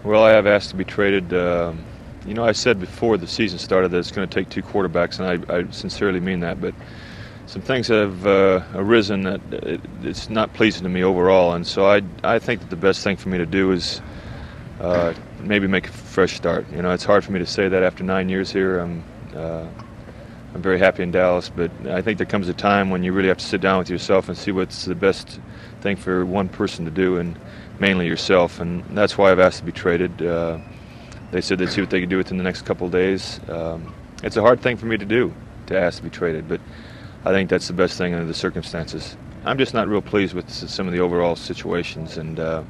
Speaker 1: Well, I have asked to be traded. I said before the season started that it's going to take two quarterbacks, and I sincerely mean that. But some things have arisen that it's not pleasing to me overall, and so I think that the best thing for me to do is maybe make a fresh start. It's hard for me to say that after 9 years here. I'm very happy in Dallas, but I think there comes a time when you really have to sit down with yourself and see what's the best thing for one person to do, and mainly yourself, and that's why I've asked to be traded. They said they'd see what they could do within the next couple of days. It's a hard thing for me to do, to ask to be traded, but I think that's the best thing under the circumstances. I'm just not real pleased with some of the overall situations, and I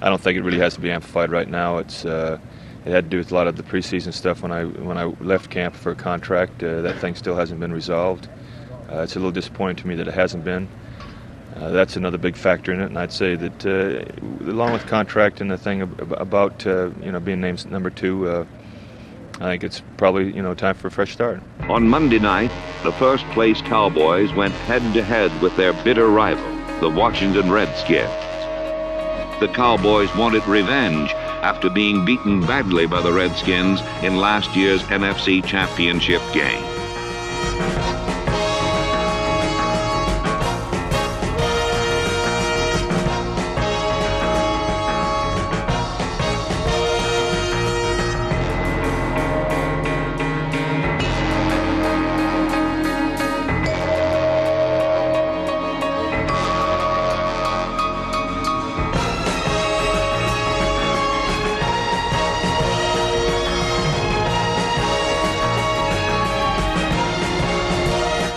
Speaker 1: don't think it really has to be amplified right now. It had to do with a lot of the preseason stuff when I left camp for a contract. That thing still hasn't been resolved. It's a little disappointing to me that it hasn't been. That's another big factor in it, and I'd say that along with contract and the thing about being named number 2, I think it's probably time for a fresh start.
Speaker 11: On Monday night, the first-place Cowboys went head-to-head with their bitter rival, the Washington Redskins. The Cowboys wanted revenge after being beaten badly by the Redskins in last year's NFC Championship game.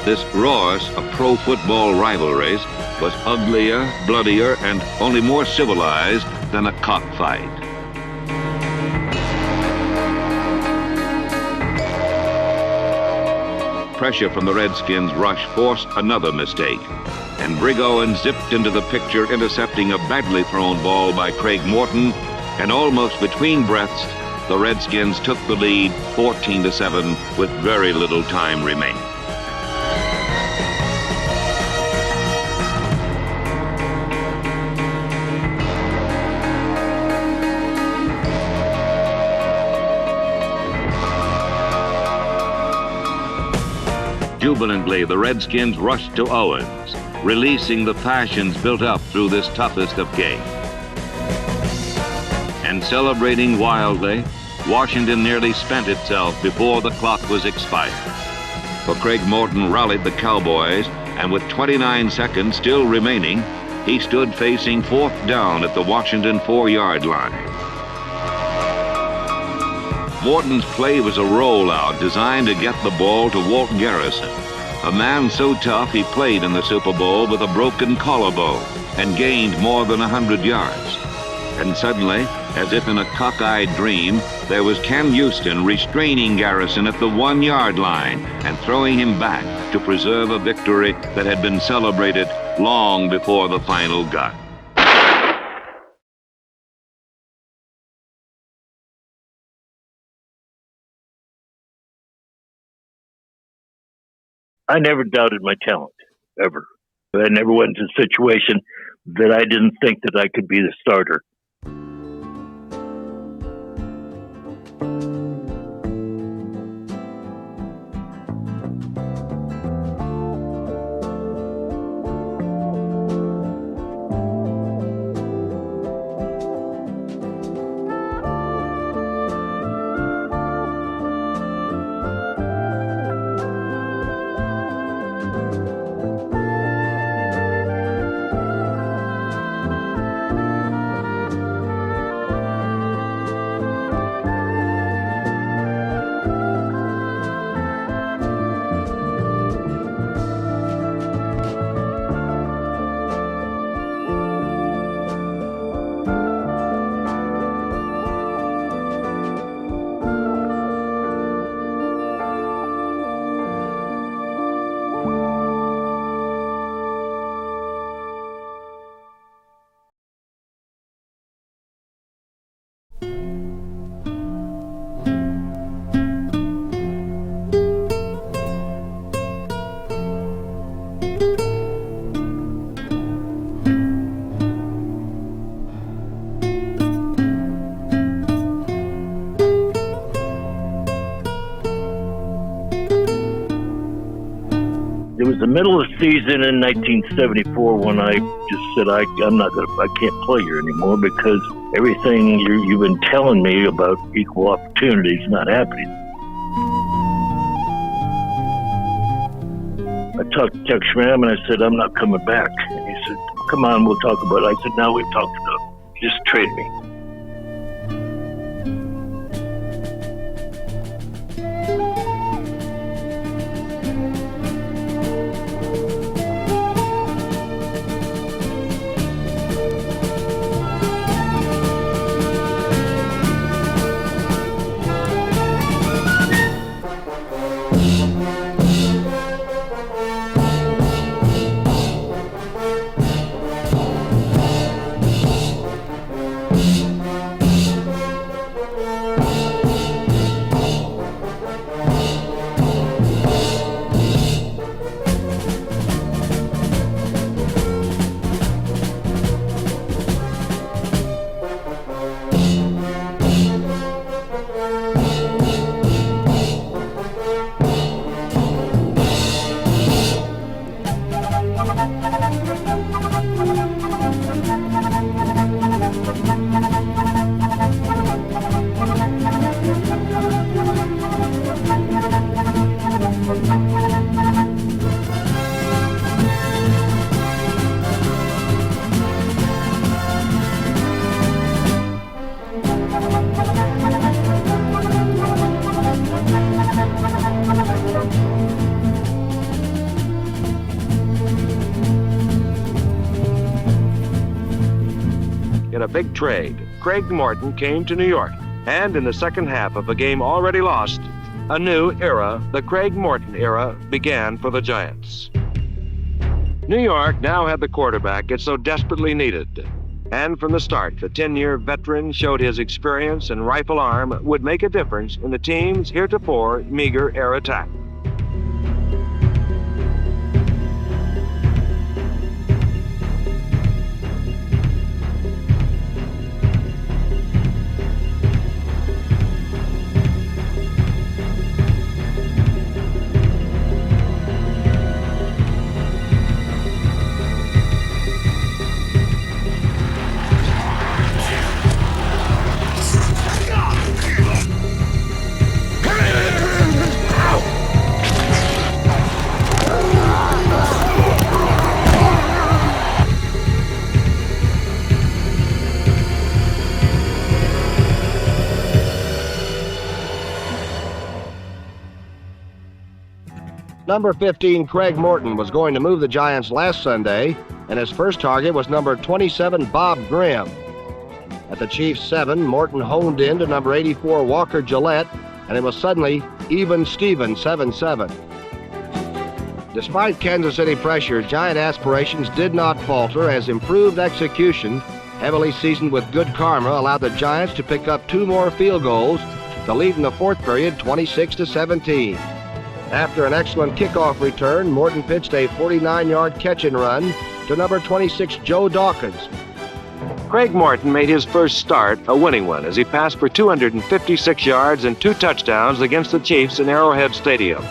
Speaker 11: This roars of pro football rivalries was uglier, bloodier, and only more civilized than a cockfight. Pressure from the Redskins' rush forced another mistake, and Brig Owen zipped into the picture, intercepting a badly thrown ball by Craig Morton, and almost between breaths, the Redskins took the lead 14-7 with very little time remaining. Jubilantly, the Redskins rushed to Owens, releasing the passions built up through this toughest of games. And celebrating wildly, Washington nearly spent itself before the clock was expired. For Craig Morton rallied the Cowboys, and with 29 seconds still remaining, he stood facing 4th down at the Washington 4-yard line. Morton's play was a rollout designed to get the ball to Walt Garrison, a man so tough he played in the Super Bowl with a broken collarbone and gained more than 100 yards. And suddenly, as if in a cockeyed dream, there was Ken Houston restraining Garrison at the 1-yard line and throwing him back to preserve a victory that had been celebrated long before the final gun.
Speaker 12: I never doubted my talent, ever. I never went into a situation that I didn't think that I could be the starter. the middle of the season in 1974 when I just said I can't play here anymore because everything you've been telling me about equal opportunity is not happening. I talked to Chuck Schramm and I said, I'm not coming back. And he said, come on, we'll talk about it. I said, now we've talked enough. Just trade me.
Speaker 5: In a big trade, Craig Morton came to New York, and in the second half of a game already lost, a new era, the Craig Morton era, began for the Giants. New York now had the quarterback it so desperately needed, and from the start, the 10-year veteran showed his experience and rifle arm would make a difference in the team's heretofore meager air attack.
Speaker 2: Number 15, Craig Morton, was going to move the Giants last Sunday, and his first target was number 27, Bob Graham. At the Chiefs' 7, Morton honed in to number 84, Walker Gillette, and it was suddenly even Steven, 7-7. Despite Kansas City pressure, Giant aspirations did not falter as improved execution, heavily seasoned with good karma, allowed the Giants to pick up 2 more field goals to lead in the fourth period 26-17. After an excellent kickoff return, Morton pitched a 49-yard catch-and-run to number 26, Joe Dawkins.
Speaker 5: Craig Morton made his first start a winning one as he passed for 256 yards and 2 touchdowns against the Chiefs in Arrowhead Stadium.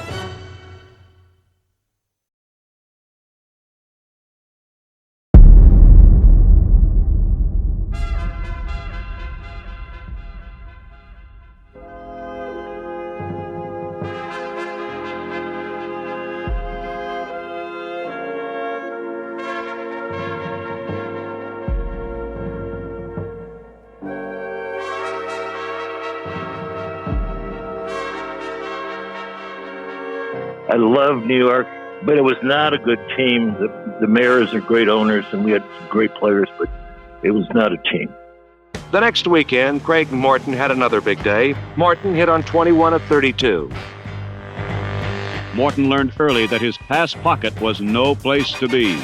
Speaker 12: I love New York, but it was not a good team. The mayors are great owners, and we had some great players, but it was not a team.
Speaker 5: The next weekend, Craig Morton had another big day. Morton hit on 21 of 32.
Speaker 6: Morton learned early that his pass pocket was no place to be.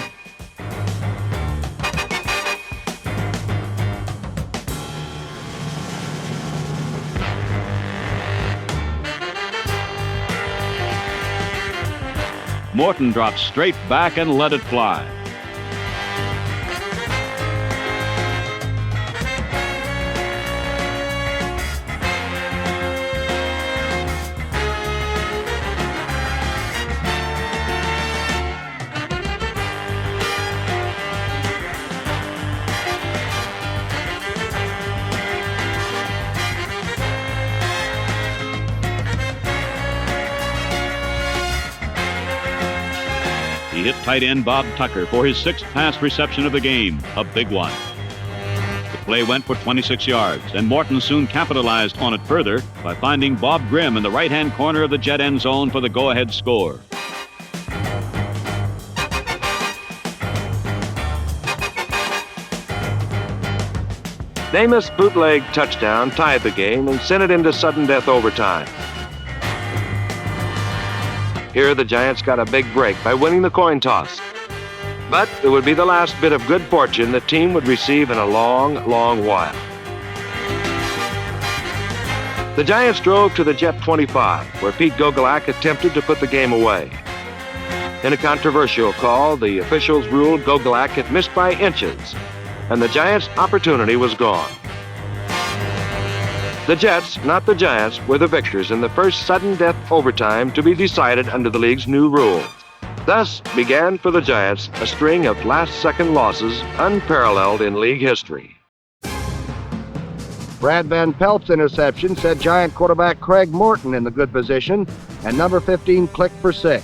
Speaker 6: Morton dropped straight back and let it fly.
Speaker 10: hit tight end Bob Tucker for his 6th pass reception of the game, a big one. The play went for 26 yards, and Morton soon capitalized on it further by finding Bob Grimm in the right-hand corner of the Jet end zone for the go-ahead score.
Speaker 11: Namath's bootleg touchdown tied the game and sent it into sudden death overtime. Here the Giants got a big break by winning the coin toss. But it would be the last bit of good fortune the team would receive in a long, long while. The Giants drove to the Jet 25, where Pete Gogolak attempted to put the game away. In a controversial call, the officials ruled Gogolak had missed by inches, and the Giants' opportunity was gone. The Jets, not the Giants, were the victors in the first sudden death overtime to be decided under the league's new rules. Thus began for the Giants a string of last-second losses unparalleled in league history.
Speaker 2: Brad Van Pelt's interception set Giant quarterback Craig Morton in the good position, and number 15 clicked for 6.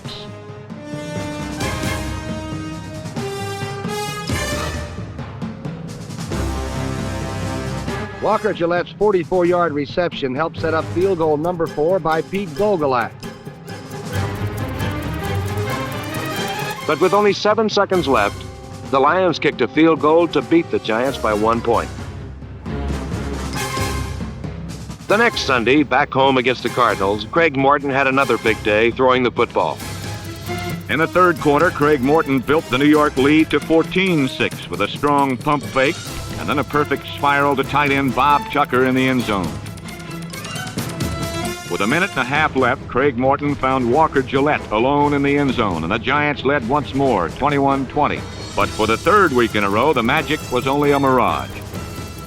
Speaker 2: Walker Gillette's 44-yard reception helped set up field goal number 4 by Pete Gogolak.
Speaker 11: But with only 7 seconds left, the Lions kicked a field goal to beat the Giants by 1 point. The next Sunday, back home against the Cardinals, Craig Morton had another big day throwing the football.
Speaker 10: In the third quarter, Craig Morton built the New York lead to 14-6 with a strong pump fake and then a perfect spiral to tight end Bob Tucker in the end zone. With a minute and a half left, Craig Morton found Walker Gillette alone in the end zone, and the Giants led once more, 21-20. But for the third week in a row, the magic was only a mirage.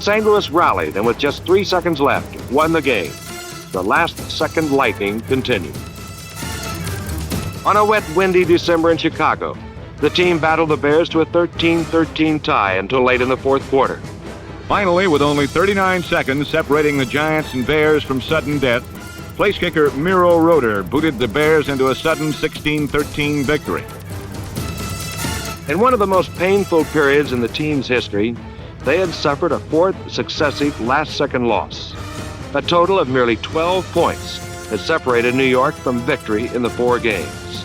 Speaker 11: St. Louis rallied, and with just 3 seconds left, won the game. The last-second lightning continued. On a wet, windy December in Chicago, the team battled the Bears to a 13-13 tie until late in the fourth quarter.
Speaker 10: Finally, with only 39 seconds separating the Giants and Bears from sudden death, place kicker Miro Roeder booted the Bears into a sudden 16-13 victory.
Speaker 11: In one of the most painful periods in the team's history, they had suffered a 4th successive last-second loss. A total of merely 12 points had separated New York from victory in the 4 games.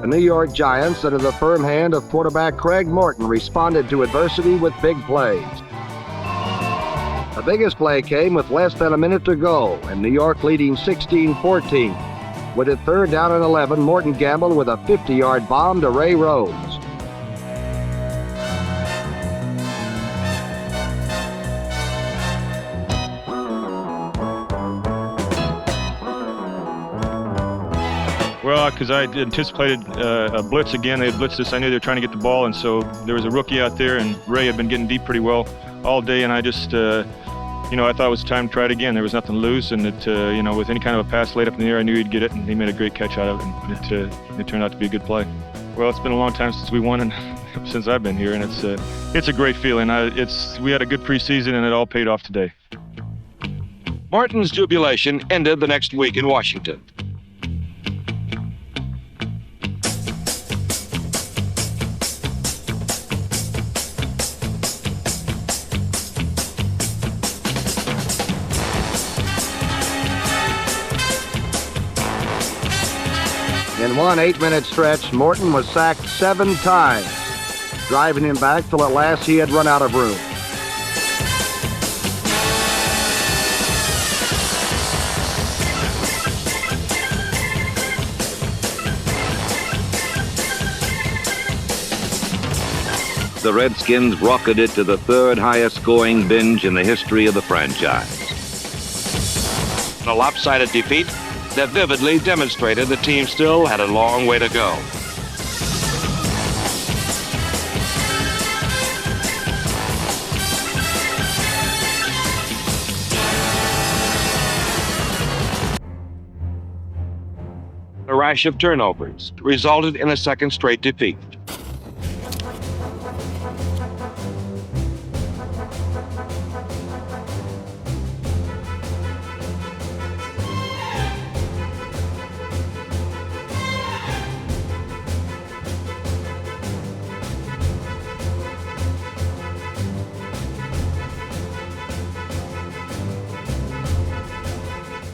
Speaker 2: The New York Giants, under the firm hand of quarterback Craig Morton, responded to adversity with big plays. The biggest play came with less than a minute to go, and New York leading 16-14. With it 3rd down and 11, Morton gambled with a 50-yard bomb to Ray Rose.
Speaker 15: Well, because I anticipated a blitz again. They had blitzed us. I knew they were trying to get the ball, and so there was a rookie out there, and Ray had been getting deep pretty well all day, and I just, I thought it was time to try it again. There was nothing to lose, and it, with any kind of a pass laid up in the air, I knew he'd get it, and he made a great catch out of it, and it turned out to be a good play. Well, it's been a long time since we won, and since I've been here, and it's a great feeling. We had a good preseason, and it all paid off today.
Speaker 11: Morton's jubilation ended the next week in Washington.
Speaker 2: In one 8-minute stretch, Morton was sacked 7 times, driving him back till at last he had run out of room.
Speaker 11: The Redskins rocketed to the 3rd highest scoring binge in the history of the franchise.
Speaker 16: A lopsided defeat that vividly demonstrated the team still had a long way to go. A rash of turnovers resulted in a second straight defeat.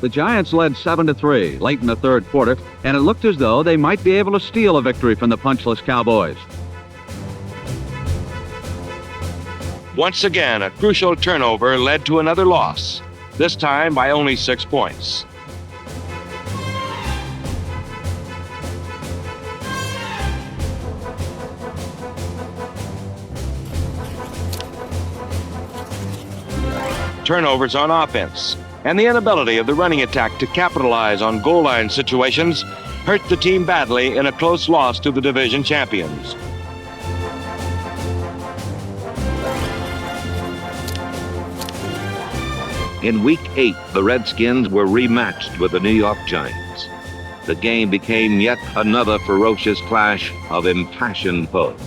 Speaker 6: The Giants led 7-3 late in the third quarter, and it looked as though they might be able to steal a victory from the punchless Cowboys.
Speaker 16: Once again, a crucial turnover led to another loss, this time by only 6 points. Turnovers on offense and the inability of the running attack to capitalize on goal line situations hurt the team badly in a close loss to the division champions.
Speaker 11: In Week 8, the Redskins were rematched with the New York Giants. The game became yet another ferocious clash of impassioned foes.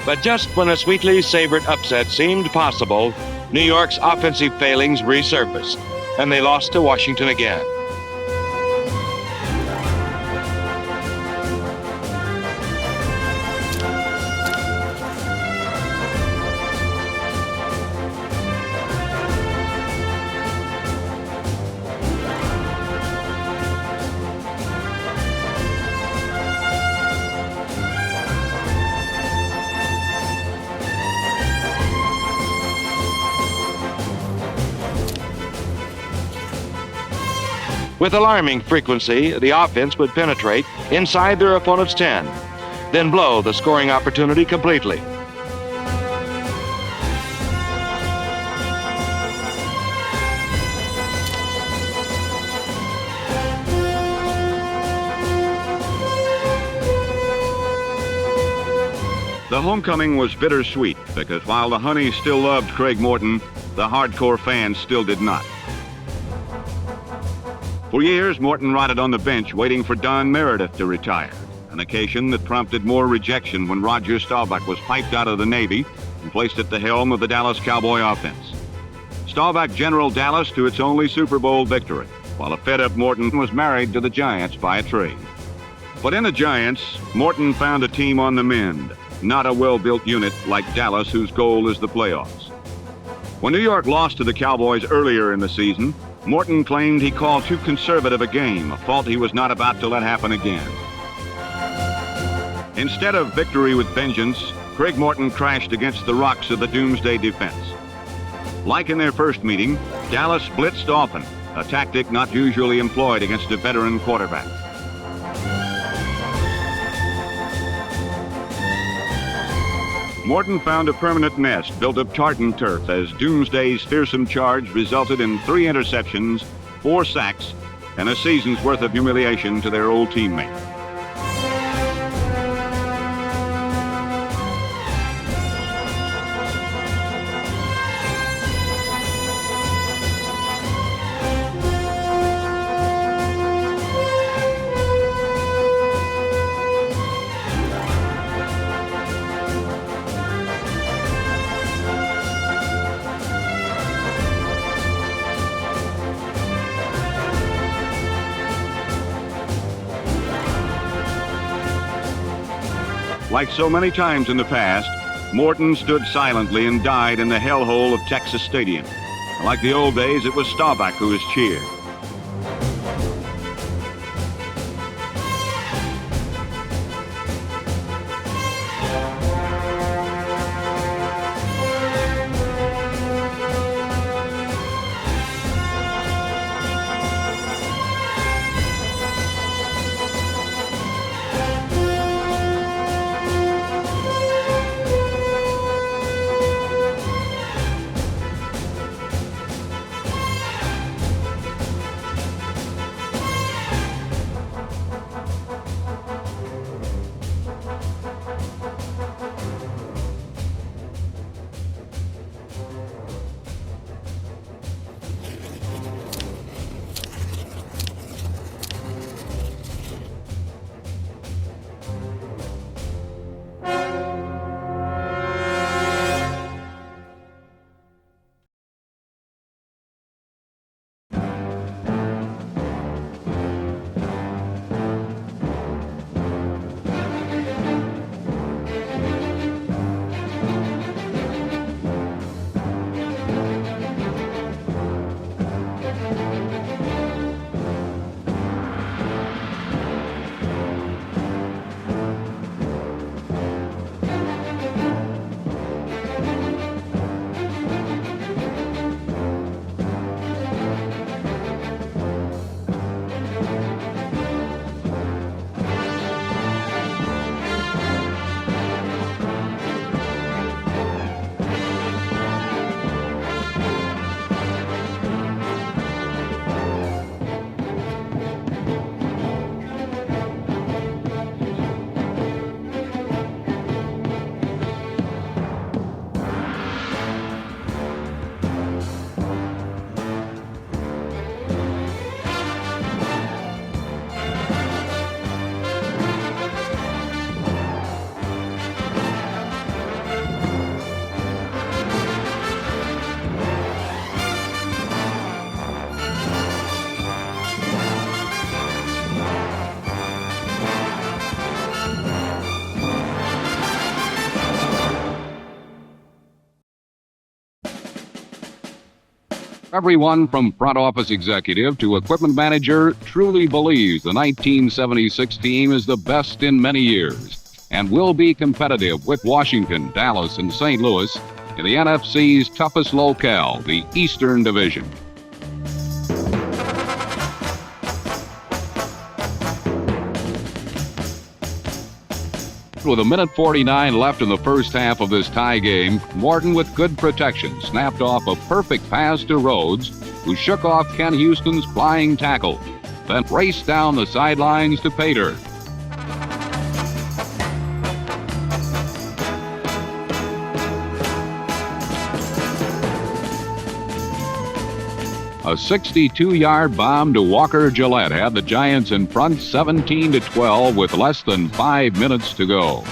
Speaker 16: But just when a sweetly savored upset seemed possible, New York's offensive failings resurfaced, and they lost to Washington again. With alarming frequency, the offense would penetrate inside their opponent's 10, then blow the scoring opportunity completely.
Speaker 10: The homecoming was bittersweet because while the Honeys still loved Craig Morton, the hardcore fans still did not. For years, Morton rotted on the bench waiting for Don Meredith to retire, an occasion that prompted more rejection when Roger Staubach was piped out of the Navy and placed at the helm of the Dallas Cowboy offense. Staubach generaled Dallas to its only Super Bowl victory, while a fed-up Morton was married to the Giants by a trade. But in the Giants, Morton found a team on the mend, not a well-built unit like Dallas, whose goal is the playoffs. When New York lost to the Cowboys earlier in the season, Morton claimed he called too conservative a game, a fault he was not about to let happen again. Instead of victory with vengeance, Craig Morton crashed against the rocks of the doomsday defense. Like in their first meeting, Dallas blitzed often, a tactic not usually employed against a veteran quarterback. Morton found a permanent nest built of tartan turf as Doomsday's fearsome charge resulted in 3 interceptions, 4 sacks, and a season's worth of humiliation to their old teammate. Like so many times in the past, Morton stood silently and died in the hellhole of Texas Stadium. Like the old days, it was Staubach who was cheered.
Speaker 3: Everyone from front office executive to equipment manager truly believes the 1976 team is the best in many years and will be competitive with Washington, Dallas, and St. Louis in the NFC's toughest locale, the Eastern Division. With 1:49 left in the first half of this tie game, Morton, with good protection, snapped off a perfect pass to Rhodes, who shook off Ken Houston's flying tackle, then raced down the sidelines to Pater. A 62-yard bomb to Walker Gillette had the Giants in front 17-12 with less than 5 minutes to go.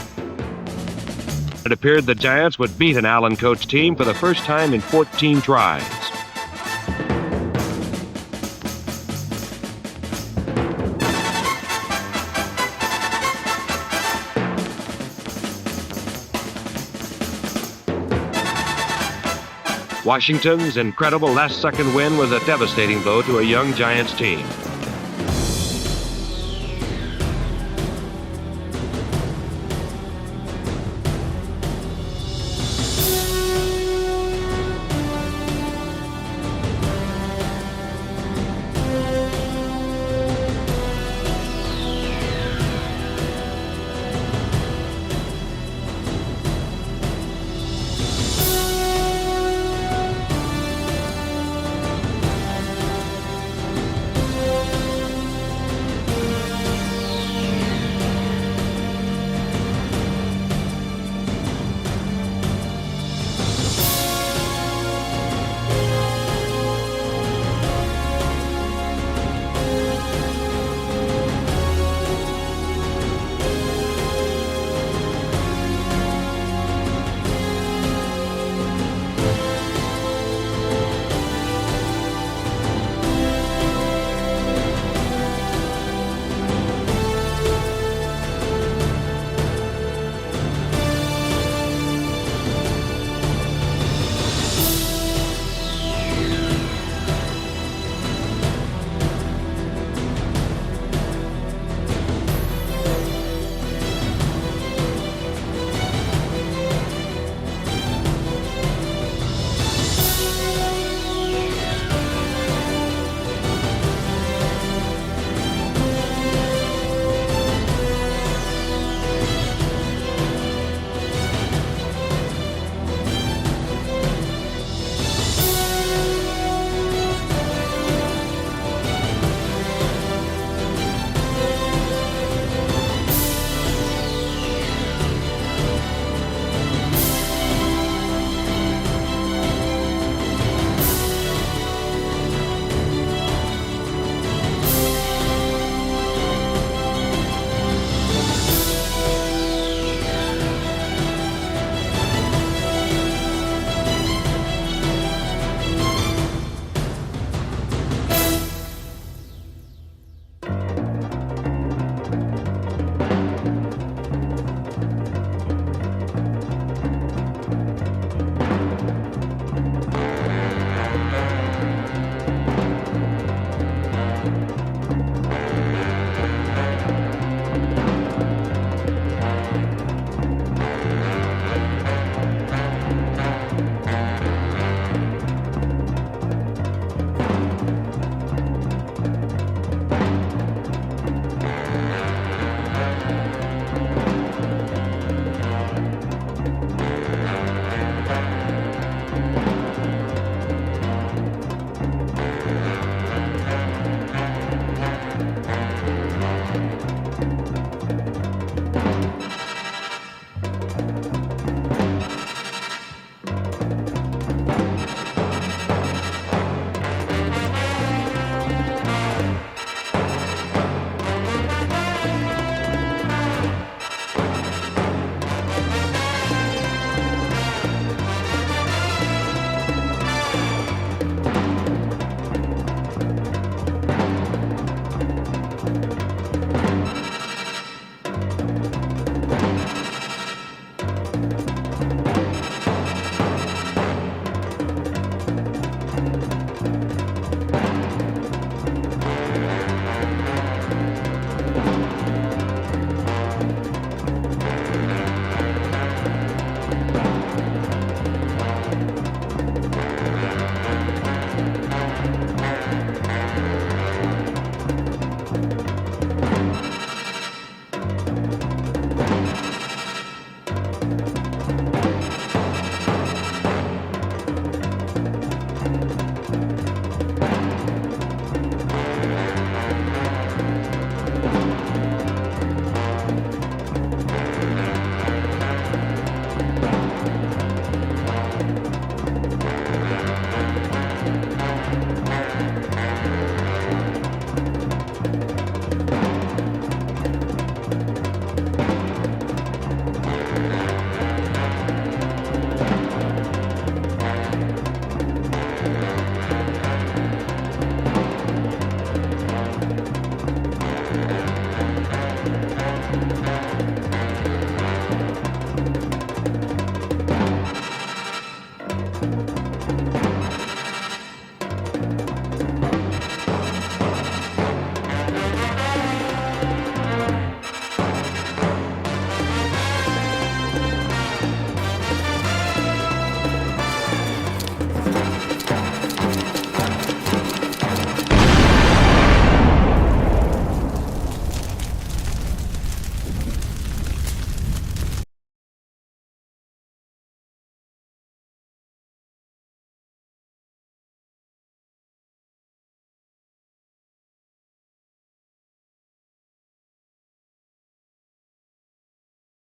Speaker 16: It appeared the Giants would beat an Allen coach team for the first time in 14 tries. Washington's incredible last-second win was a devastating blow to a young Giants team.